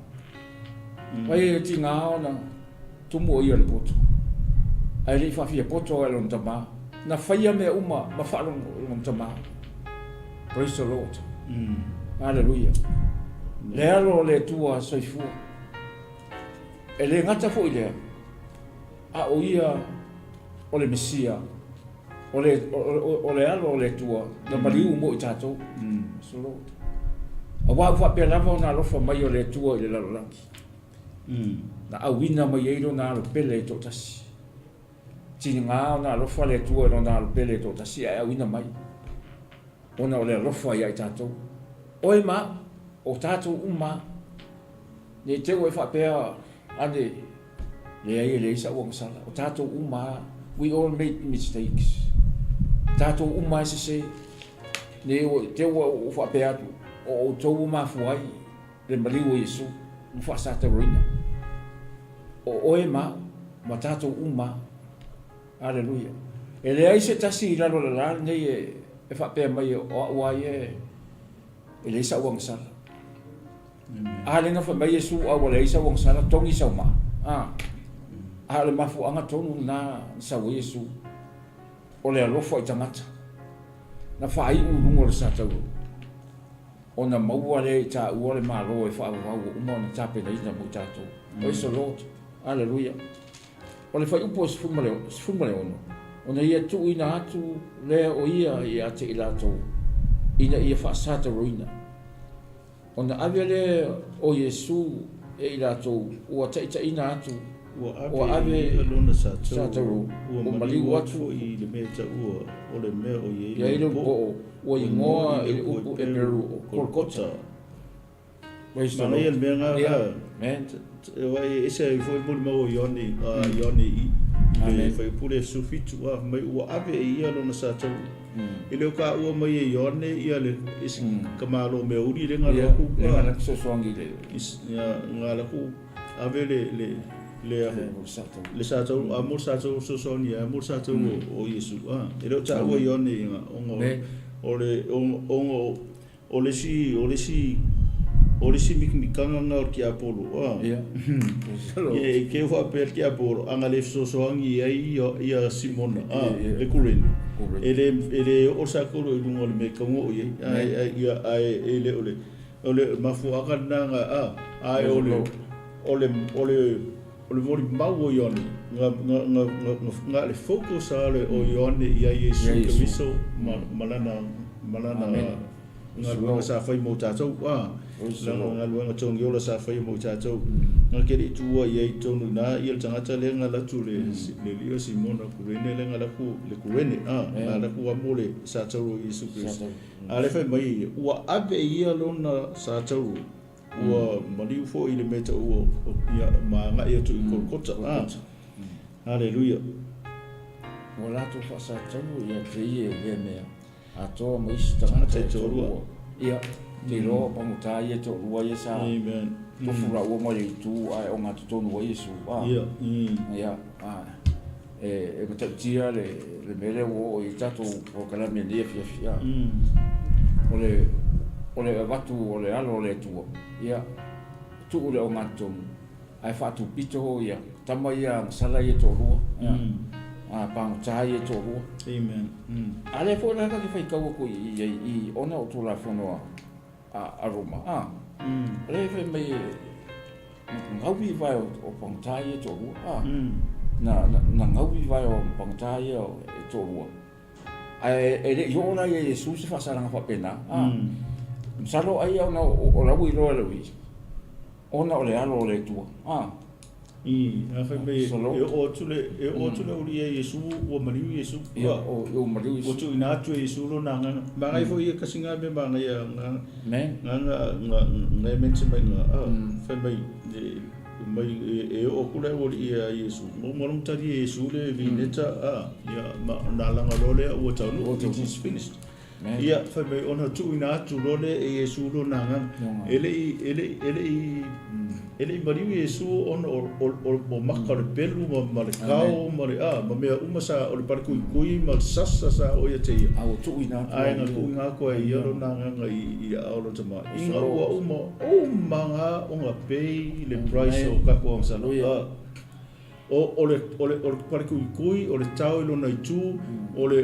pai e ti ngā o na tumu o ia le poto ai le whawhia poto e lon tama na whaia mea uma ma whaarongo o lon tama Praise the Lord Hallelujah le alo le tua soifua e le ngata fo I lea a o ia o le Mesia o le alo o le tua na maliu mo I tātou so Lord a wā pe lava o nā lofa mai o le tua I le lalolaki na awina mai eiro nā lo pele I tō tasi tini ngā o nā lofa le tua I nā lo pele I tō tasi a awina mai ona o le lofa I tātou oe ma o tātou uma ne te oe whapea ane le ai le isa uang sala o tātou uma we all make mistakes tātou uma se ne te oe whapea atu o tau mafuai le maliu o Iesu mu Faasatauroina o oe ma tātou uma Hallelujah e le ai se tasi I lalo la nei e whapea mai o awai e le isa uang sala a le ngafa mai Iesu a le isa uang sala tongi sau ma a le mafuanga tonu na sau Iesu o le alofa I tangata na whai urungo le Faasatauroina ona maua le ta ua le malo e whaawau uma ona tape na ina mo tātou Praise the Lord Hallelujah o le fai upo sfuma le ono. Ona ia tu ina atu lea o ia te ilato. Ina ia Faasatauroina. Ona ave le o Iesu e ilato ua ina atu. Ua ave lona Faasatauroina. Ua maliu atu i le mea ta ua o le mea o iei. Ia ilo po ua ingoa i le upu e peru o 𝚘𝚘𝚙𝚢𝚘. Mana ia le mea ngā wai ese i fwoi muli mau Ioane i le whai pule sufitu mai ua ave e ia lona sātau i leo ka ua mai e Ioane ia le isi kamalo mea uri le ngā laku ngā laku sosoangi ngā laku ave le sātau a mor sātau sosoangi a mor sātau o Iesu i leo ta ua Ioane i ngā o le si mikimikanga ngā o ki apolo e ke ua pe ki apolo anga le sosoangi ia Simona le kureni e le o sakolo i lunga le me kango o ia e le o le mafu aka nanga o le mori mau o Ioane ngā le focus a le o Ioane ia Iesu kamiso malana ngā luanga sa whai mo tātou ngā luanga tongi ola sa whai mo tātou ngā keri tua iei tonu nā ia le tangata le ngā latu le lio Simona kurene le ngā laku le kurene ngā laku amo le sa tauru Iesu Christ a le whai mai ua ave ia lona sa tauru ua maliu fo i le meta ua ma ngā ia tu i 𝚘𝚘𝚙𝚢𝚘 Hallelujah ua lato Faasatauroina ia te ie le mea atoa mo isi tangata e tōrua. Ia, te roa panguta ia tōrua ia sa. Amen. Tofura ua mo i tū ai o ngā tutonu wa Iesu. Ia, e matautia le mele o i tato o kalame nia fiafia. O le watu o le alo o le tua. Ia, tu ule o ngā tonu. Ai whatu pito ho ia. Tama ia ngasala ia tōrua. Panguta ia tōrua. Amen. Ale fo la ka fai kaua ko i ona o tola fono a Roma. Ale fe mai ngauwi vai o pangtai e toru. Na ngauwi vai o pangtai e toru. Ai ele yona ye Iesu se fa sala fa pena. Salo ai ona o la wi lo wi. Ona o le alo le tua. A fai mai e o tule uri e Iesu ua mariu Iesu o mariu Iesu o tu ina atu e Iesu lo na nganga mangai fo ia kasinga me manga ia nganga mense mai ngā fai mai e o kule uri e Iesu morong tari e Iesu le vineta ia na langa lole ua taunu it is finished ia fai mai ona tu ina atu lole e Iesu lo na nganga ele i mariu Iesu ona o maka le pelu ma le kao ma mea umasa o le parikui ma le sasa sa o ia te ia a o tu ina ai ngā ku ngā koe i aro nā nganga i aolo tama i ngā ua uma ngā o ngā pei le price o kako ang salo o le parikui o le tau ilo na i tū o le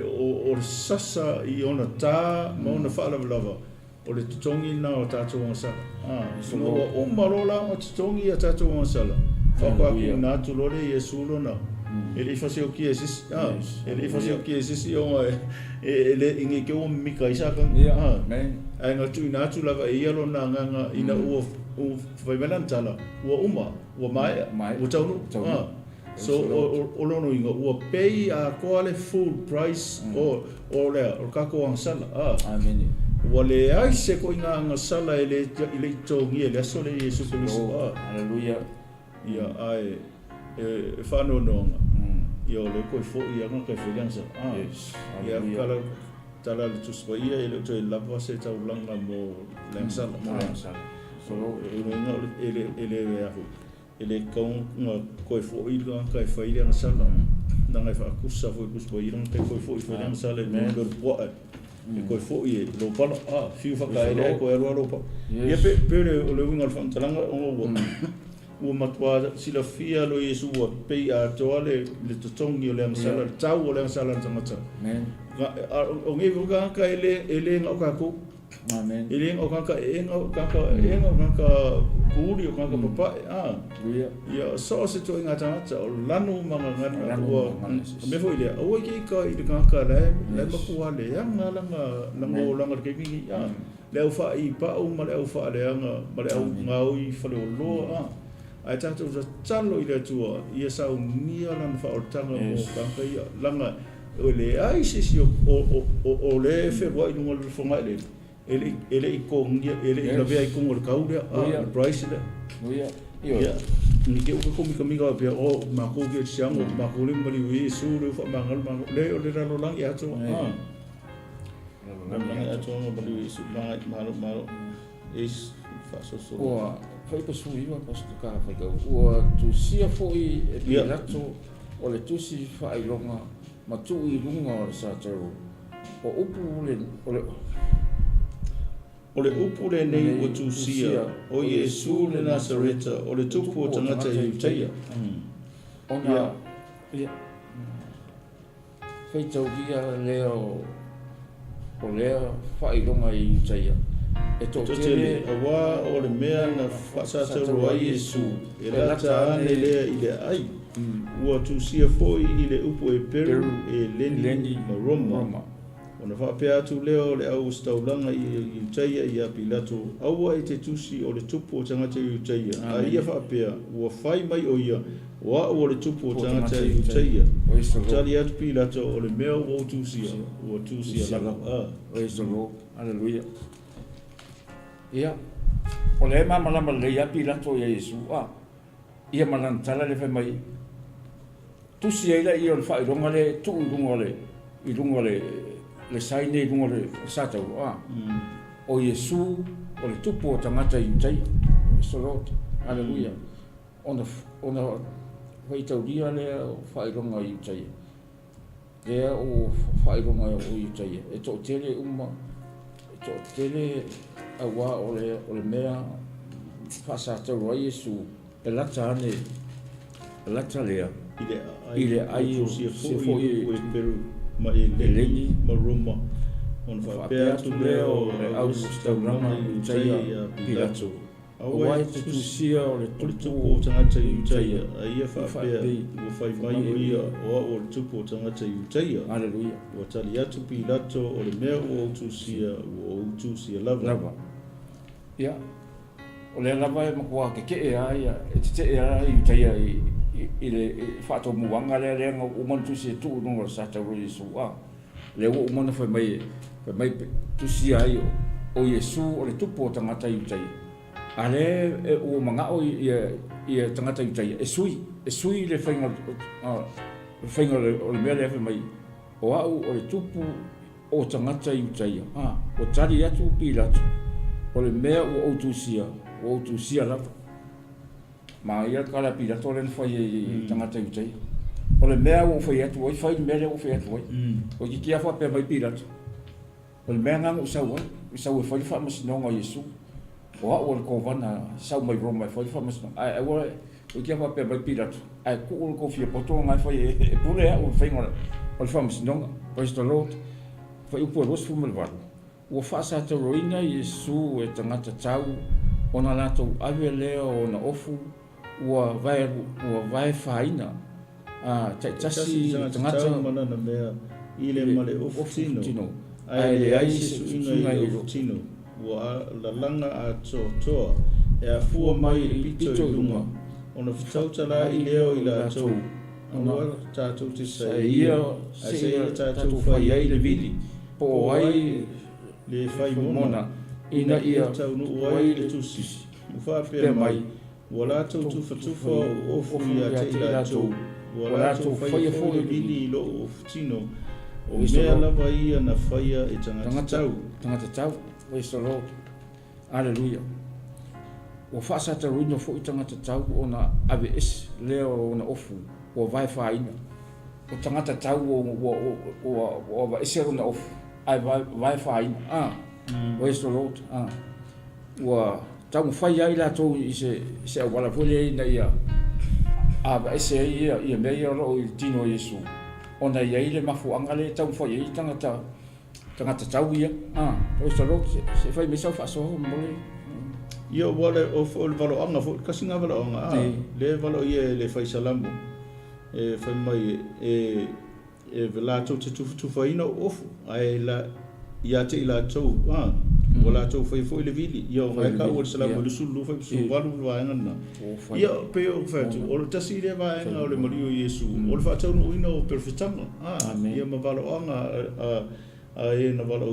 sasa i ona tā ma ona whaalawalawa o le tutongi na o tātou ang sala o marola o tutongi a tātou ang sala whakaku nā tulore i Iesu lona ele i whaseo ki e sisi ele i whaseo ki e sisi o ngā ele inge ke o mika i sākang ai ngā tui nā tulawa e ialo nā nganga ina ua whaimelan tala ua mai ua taunu so o lono inga ua pay a koa le full price o lea o kako ang sala Amen. Wale ai se ko inga nga sala ele tongi ele aso le Iesu Kristo Hallelujah. Ia ai e whano nonga ia le koe fo ia nga kai whiangsa ia kala tala le tuspa ia ele to lava se tau langa mo langsala so ele kong nga koe fo ia kai whiangsa sala nanga fa kusa fo kuspa ia nga kai koe fo whiangsa le no po e koe fo i lo pala fiu whakaere koe arua ropa ia pere o le winga whantalanga ua matua sila fia lo Iesu ua pei a toa le totongi o le amasala tau o le amasala tangata o ngai vuka ka ele ngau kako Amen. Iling o kaka enga o kaka kuri o kaka papa ia so se to inga tata o lanu manga ngana o me foi le o ka i kaka le makua le anga langa ke ki le o fa i pa o ma le o fa le anga ma le o ngau i fa le lo ai tata o talo i le tua ia sa o nia lan fa o tanga mo kaka ia langa o le ai si o le fe wa i lunga le fonga le ele i kongia ele la vea i kongo le kaurea le price le ia ni ke uka komi ka o mako ke siang o mako le mali wi su le fa mangal le o le ralo lang ia to lang ia to mali wi su malo is fa so o foi pe su iwa pas to ka fa ka o tu sia foi e pilato o le tu si fa i longa ma tu i lunga o sa tau o upu le o le upu le nei o tu sia o Iesu le Nasareta o le tupu o tangata i utaia. Ona fei tau kia leo o leo whailonga i utaia. E tō tele awa o le mea na Faasatauroina Iesu e lata ane lea i le ai. Ua tu sia foi i le upu e Peru e leni ma Roma. Ona whapea atu leo le au staulanga i utaia i a Pilato. Aua e te tusi o le tupu o tangata i utaia. A ia whapea, ua whai mai o ia, wa o le tupu o tangata i utaia. Tali atu Pilato o le mea o tusia, ua tusia langa. Oiso lo, aleluia. Ia, o le ema malama le ia Pilato ia Iesu, ia malantala le whai mai. Tusia ila i o le whaironga le, tu i runga le saine i runga le satau o Iesu o le tupu o tangata i utai sorot aleluia ona waitauria lea o whaironga i utai lea o whaironga o utai e tō tele e tō tele awa o le mea Faasatauroina Iesu e lata ane e lata lea i le ai se foi o Peru ma e leni ma Roma on whapea tu leo le au staurama i utaia Pilato awa e tu sia o le tupu o tangata i utaia a ia whapea ua whai mai o ia o le tupu o tangata i utaia aleluia ua tali atu Pilato o le mea ua utu sia lava ia o le lava e makua keke a ia e te i utaia i le whaato muanga le renga umana tusi e tuu nunga Faasatauroina Iesu le ua umana whai mai tusi ai o Iesu o le tupu o tangata i utai a le ua mangao i tangata i utai e sui le whainga o le mea le whai mai o au o le tupu o tangata i utai o tari atu Pilato o le mea ua outusia lava ma ia kala Pilato le foi i tangata i utai o le mea o foi atu oi fai mea o foi atu oi o ki kia fa pe mai Pilato o le mea ngang usau e foi fa masinonga Iesu o a le kovana sau mai Roma foi fa masinonga ai o kia fa pe mai Pilato ai ku o ko fia poto ngai foi e pule o fai ngora o fa masinonga praise the Lord foi u po ros fu malvar o Faasatauroina Iesu e tangata tau ona lato ave leo na ofu ua vai faina taitasi tangata mana na mea i le male ofutino ai le ai se suinga i ofutino ua lalanga a toa e a fua mai i pito i lunga ona fitautala i leo i la tau ona tātou te saia a saia tātou whai ai le vili po ai le whai mona ina ia tau nu ai le tusi whapea mai wala tau tufa o fui a te lato wala tau whaia fōi lili i lo o futino o mea lava ia na whaia e tangata tau praise the Lord aleluia o Faasatauroina fōi tangata tau o na ave es leo o na ofu o vai whaina o tangata tau o va ese o na ofu ai vai whaina praise the Lord ua tau whai ai la tau i se awala pule na ia ava ese ia mea ia o i tino Iesu ona ia i le mafu angale tau whai ai tangata tangata tau ia o solo se fai me sa fa so mole ia wale o valo anga fo kasinga valo anga le valo ia le fai salamu fai mai vela tu fai no ofu ai la ia te ila tau wala tau fai fo le vili ia o ngai ka o salamu le sulu fai su valu vaenga na ia pe o fatu o le tasi le vaenga o le mario Iesu o le fatau no ina o perfetanga ia ma valo anga ai na wala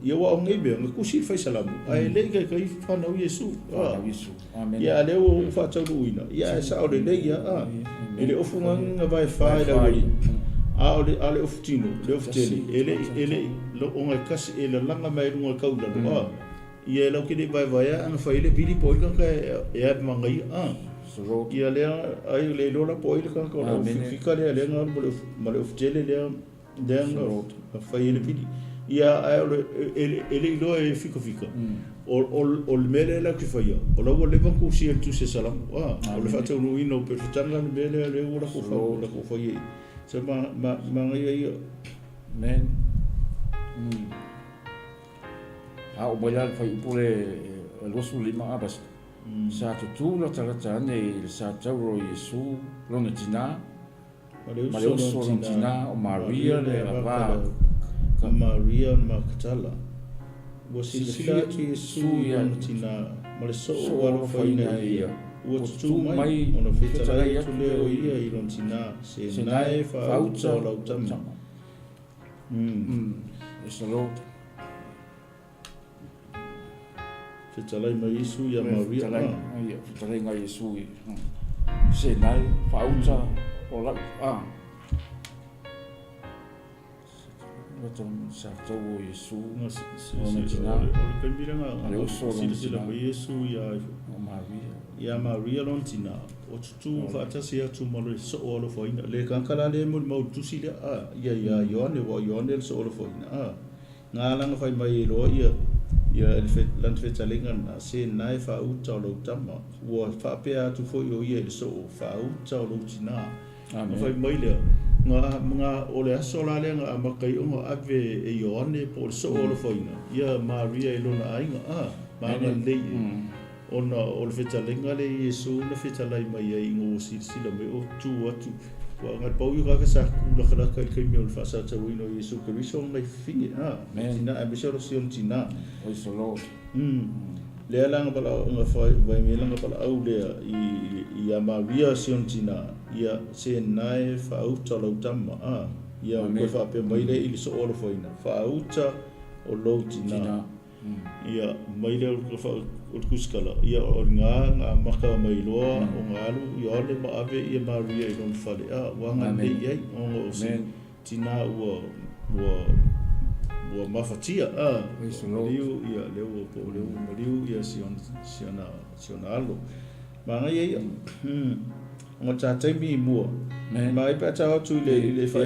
ia wa ngai be nga kusi fai salamu ai le kai fa na Iesu amen ia le o fa tau uina ia sa o le ia ele ofunga nga vai fa da wali ale oftino le ofteli ele lo onga kasi ele langa mai runga kauda ia lo kini vai anga fa ele bili po ka ia mangai ia le ai le lo la po ile ka ko fika le nga male ofteli le nga fa ele bili ia ele lo e fika o le mele la ki faia o lo le banku si tu se salam o le fata no ino per tanga le mele le ora ko faia se ma ia men o boia fai pure lo su lima abas sa tu lo tala ne sa tau Iesu lo na tina ma le so tina o Maria le va Maria Magdala wasila ki Iesu ia tina ma le so o faina ia o tu mai ona fetala ia tu leo ia i lon tina se nai fa uta la utama esalo fetala mai Iesu ia Maria fetala ngai Iesu se nai fa uta o la sa tau o Iesu o kambiranga le oso sila mai Iesu ia Maria lon tina o tu fatasi atu malo so olo foina le kankala le mo tusi le ia Ioane Ioane so olo foina ngala fai mai lo ia le fet lan fetalinga na se nai fa uta lo tama wo fa pe atu fo yo ia so fa uta lo tina fai mai le nga ole sola le nga makai o ave Ioane por so olo foina ia Maria ilona ainga manga le ona o le fetalinga le Iesu na fetalai mai ai ngo sila me o tu atu wa nga pau ka ka sa ku la ka kai me o Faasatauroina Iesu Keriso mai fingi tina a bisoro sion tina o solo le langa bala nga fa vai me langa bala au le i Maria sion tina ia se nai fa uta lo tama ia ko fa pe mai le i so olo foina fa uta o lo tina ia mai le ko fa o kuskala ia o nga maka mai loa o ngalu ia le ma ave ia Maria i don fale wa nga le ia o se tina wa mafatia liu ia le o po le liu ia siona alo ma ia ngo tata mi mo mai pa ta tu le fa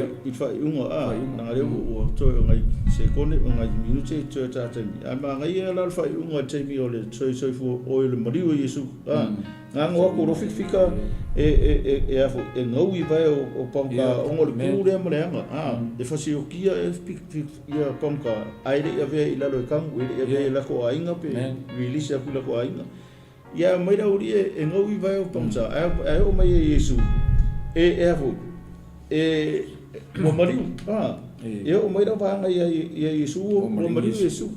unga na le o to ngai se kone ngai minute to tata mi ama ngai la fa unga te mi o le so fu o le mario Iesu nga ngo ko ro fika e afo e no i vai o ponka o le kure mo le e fa si o kia e ia ponka ai le ave ila lo kan we le ave la ko ainga pe release a kula ko ainga ia mai da uri e ngau i vai o ponka ai o mai Iesu e afo mo mariu e o mai da va ia Iesu o mariu Iesu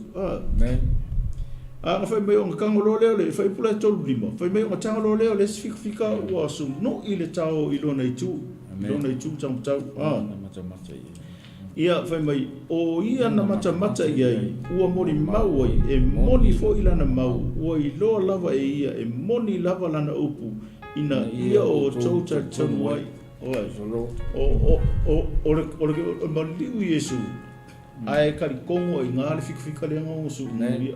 nga fai mai o kango lo leo le fai pula tolu lima fai mai o tanga lo leo le fika ua su no i le tau i lona i tu tau ia fai mai o ia na mata iai ua mori mau ai e moni fo i lana mau ua i loa lava e ia e moni lava lana upu ina ia o tauta tonu ai o le maliu Iesu ai kari kongo i ngā le fika le ngā su nuri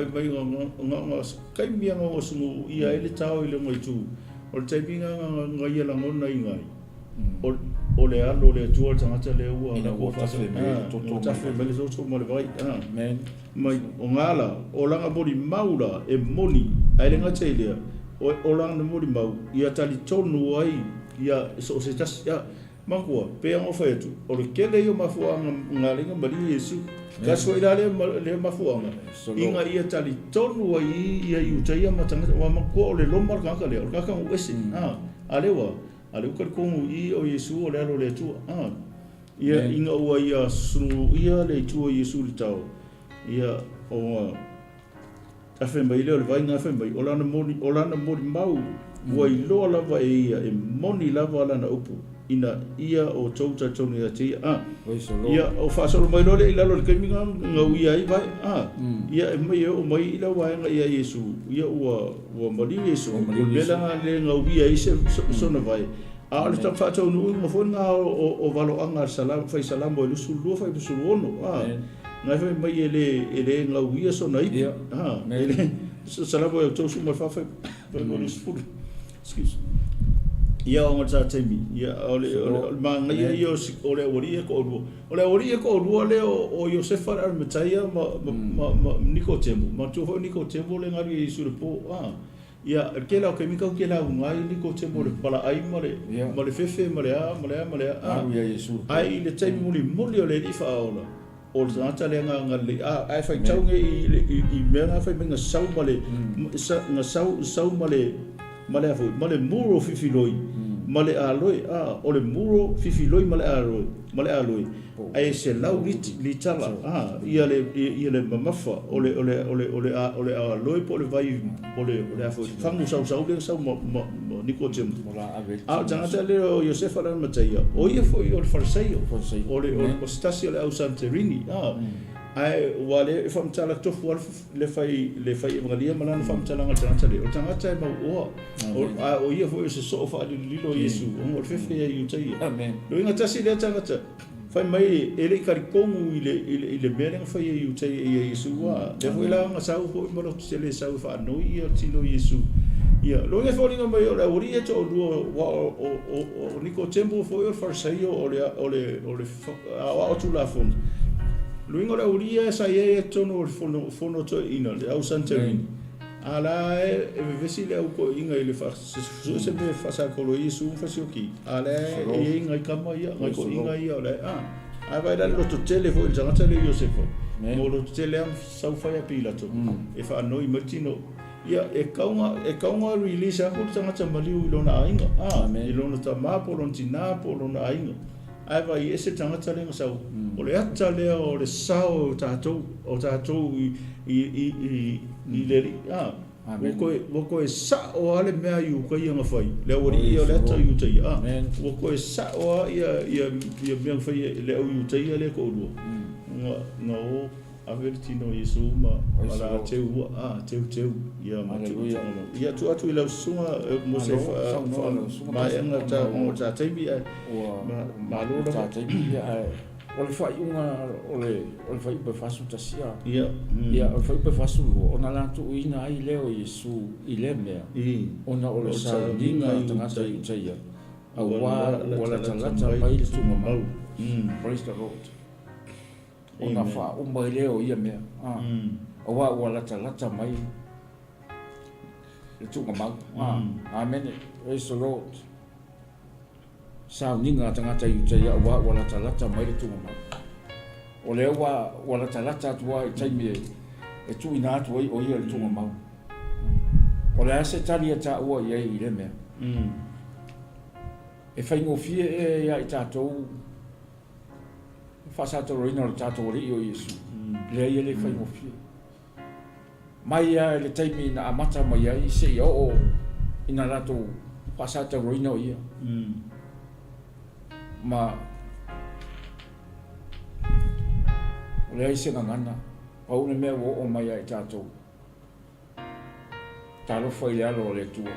fai mai ngā kai mia ngā su ia ele tau i le ngai tu o le taipinga ngā ia langona i ngai o le alo le atua tangata le ua ina ua tafe me le soto mo le vai mai o ngala o langa mori maula e moni ai le ngata i lea o langa mori mau ia tali tonu ai ia so se tas ia Makua, pe ang ofa tu. O le kele yo mafuanga ngalinga mali Iesu. Kaso ila le mafuanga. Inga ia tali tonu wa ia iutaia matanga wa makua o le lomar kaka le. O kaka uesi. Alewa. Ale ukar kongu I o Iesu o le alo le tua. Ia inga ua ia sunu ia le tua Iesu le tau. Ia o afe mai le vai nga afe mai. Olana mori mau. Wa ilo lava ia e moni lava lana upu. Ina ia o 𝚟𝚒𝚙𝚢𝚑𝚡 ia o faasolo mai lole ila lole kaiminga ngau ia I vai ia e mai o mai ila waenga ia Iesu ia ua mali Iesu bela le ngau ia I se sona vai a le tawhatau nui ma fona o valoanga salam fai salam o lusu lua fai lusu ono ngai fai mai ele ngau ia sona I ele salam o tausu mai fa fai mo lusu excuse ia o ngata temi ia ole manga ia ole oria ko lua le o Iosefa 𝚟𝚒𝚍𝚎 ma Nicodemo ma tu Nicodemo le ngari Iesu le po ia ke la ke mika ke la ngai Nicodemo le pala ai ma le fefe ma le ia Iesu ai le temi muli o le ifa ola o ngata le ngali ai fai taunge I mena fai menga sau ma le nga sau ma le muro fifiloi male aloi o le muro fifiloi male aloi ai se lau li tala ia le mamafa o le aloi po le vai o le afo fangu sau le sau ma Nicodemo tangata le o Iosefa la mataia o ia foi o le farisaio o le stasi o le 𝚟𝚒𝚙𝚢𝚛 ai wale famtala tofu le fai ngalia malana famtala ngata le o tangata e mau o ia foi se sofa ali lilo Iesu o fefe ia iutaia amen lo inga tasi le tangata fai mai ele karikongu ile mele fai ia iutaia ia Iesu wa le foi la nga sau foi mo se le sau fa no ia tilo Iesu ia lo inga foi nga mai o la ori to o Nicodemo foi o farisaio o le o tu la fond luinga la uria sa ia tono fono to ina le au santerini ala e vesi le au ko inga ile fa se be Faasatauroina Iesu fasioki ala e inga kama ia ngai ko inga ia le ai vai dal lo tele fo il janata le Iosefa mo lo tele am sau fa ia pilato e fa noi martino ia e kaunga release aku tangata maliu ilona ainga ilona tamapo lon tinapo lona ainga ai vai ese tangata le sau o le ata le o le sao o tātou I le wo koe sa o ale mea I ukai anga whai le ori ia le ata I utai wo koe sa o ia mea whai le au I utai le ko urua nga o avertino Iesu ma ala teu ia ma ia tu atu I lau sunga mo se ma anga ta o ta taibi ma lo ta taibi o le fai unga o le fai pe fasu tasia ia o fai pe fasu ona la tu ina ai leo Iesu I le mea ona o le sa dinga tangata I taia au wala tangata mai le tunga mau praise the Lord ona fa umba leo ia mea awa wala tangata mai le tunga mau amen praise the Lord sa ninga tangata I taia wa wala talata mai le tunga mau o le wala talata tua I taimi e tu ina atu o ia le tunga mau o le ase tali e ta ua ia I le mea e whaingofie e ia I tātou Faasatauroina o le tātou ori o Iesu le ia le whaingofie mai ia le taimi na amata mai ia I se ia o ina lato Faasatauroina o ia ma o le aise ngangana au le mea o mai ai tātou talo fai le alo le tua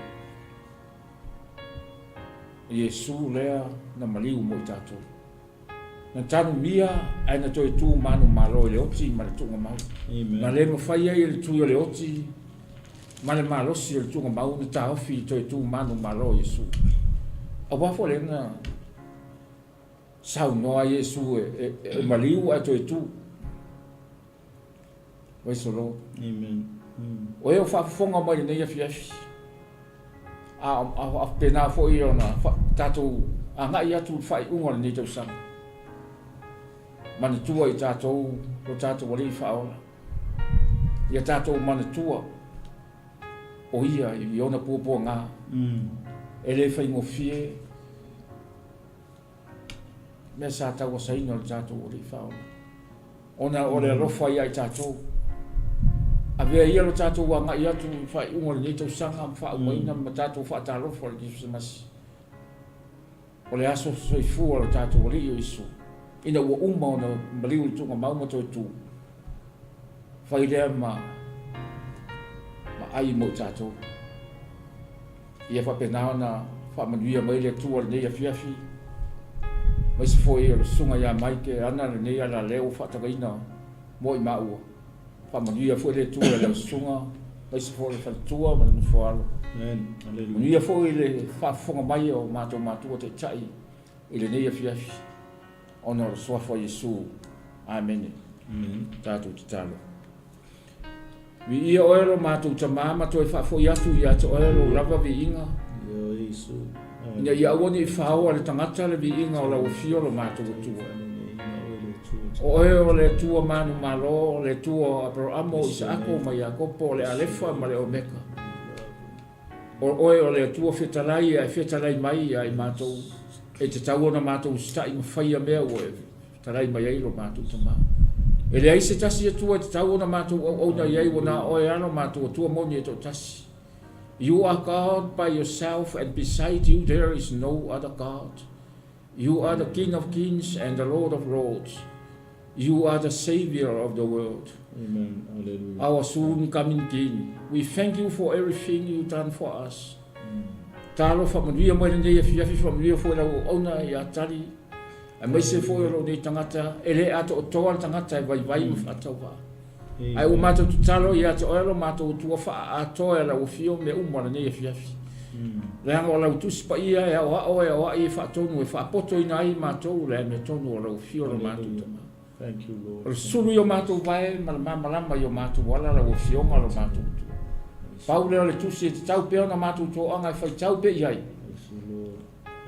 Iesu lea na maliu mo I tātou na tanu mia ai na toi tu manu malo le oti ma le tunga mau na le mawhai ai le tu le oti ma le malosi le tunga mau na taofi toi tu manu malo Iesu a wafo le na sau noa Iesu e maliu a toi tu wai solo amen o e o whaafonga mai nei a fiafi a pena fo I ona tātou ngai atu fai unga ni tau sang mana tua I tātou o tātou wale I whaola ia tātou mana tua o ia I ona pua ngā e le whai ngofie mea sa tau o saino o tātou wale whaola ona o le alofa ia I tātou a vea ia lo tātou wa ngai atu whai unga ni tau sanga mwha umaina ma tātou wha tālofa le Jesu Masi o le aso soifua lo tātou wale I o Iesu ina ua uma ona maliu I tunga mauma toi tu whai lea ma ai mo tātou ia whapenao na whamanuia mai le tua le neia fiafi mai se foi o sunga ia mai ke ana le neia la leo whatakaina mo I maua whamanuia foi le tua le sunga mai se foi le whatua ma le nufualo manuia foi le whafonga mai o mātua te tai I le neia fiafi ona o soafa Iesu amene tātou te talo vi ia oelo mātou tamama toi whafoi atu ia te oelo lava vi inga Ina ia wani I whaoa le tangata le vi inga o la ufio lo mātou tua o oelo le tua manu malo le tua Abrahamo Isaako ma Iakopo le Alefa ma le Omeka o oelo le tua whetalai ai whetalai mai ai mātou e te tauona mātou stai ma whaia mea o e whetalai mai ai lo mātou tamama e le aise tasi atua te tauona mātou au na iei wana oe ano mātou atua moni e tau tasi. You are God by yourself and beside you there is no other God. You are the King of kings and the Lord of lords. You are the Savior of the world. Amen. Hallelujah. Our soon coming King. We thank you for everything you've done for us. Talo whamanuia mai nei fiafi whamanuia fo lau ona I atari. A mai se foi o nei tangata ele ato o toa tangata vai vai whatauwa. Ai o mātou tutalo I ato oelo mātou tua wha atoa la o fio me umara nei fiafi. Leanga o lau tusi pa ia e o ao e o ai whatonu e whapoto ina ai mātou le me tonu o lau fio la mātou tama. Thank you, Lord. O suru I o mātou vai malama I o mātou wala la o fio ma lo mātou tua. Pau leo le tusi e te tau peo na mātou tō anga I whai tau pe iai.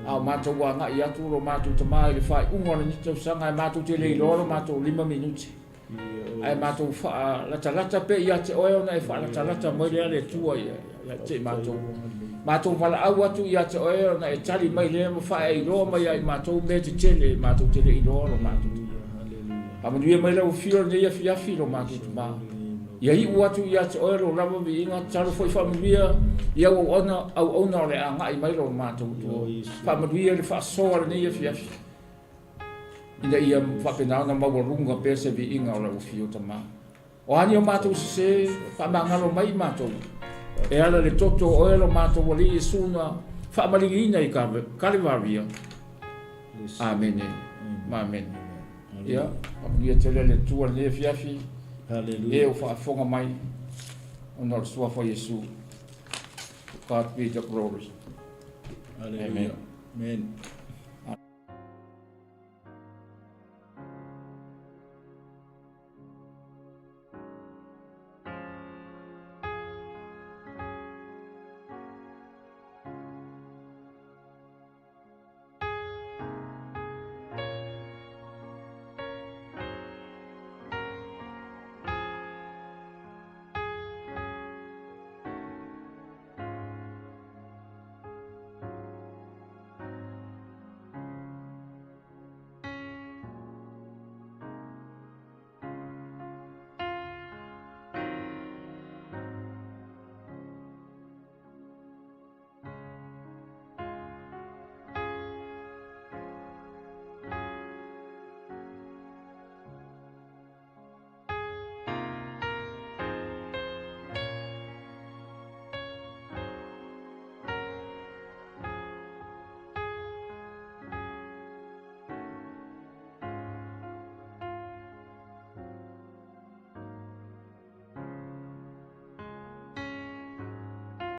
Au mātou wa ngā I atu ro mātou tama I le whai ungona ni tau sanga ai mātou te lei loro mātou 5 minuti. Ai mātou wha lata pe I te oeo na e wha lata mai lea le tua I te mātou. Mātou wala au atu I te oeo na e tali mai lea ma wha e iroa mai ai mātou me te tele mātou te lei loro mātou. Amanuia mai lau fio nei a fiafi lo mātou tama. Ia I uatu I te oero lava vi inga talo foi whamanuia ia au ona o le a ngai mai lo mātou tua. Whamanuia le whaasoa le nei a fiafi. Ina ia whapenao na mawarunga pese vi inga o la ufio tama. O ani o mātou se whamangalo mai mātou. E ala le toto oelo mātou wali Iesu na whamaligina I Kalivaria. Amen. Amen. Ia, whamanuia tele le tua le nei a fiafi. Hallelujah. E o whaafonga mai o nor suafa Iesu. God be the glory. Hallelujah. Amen.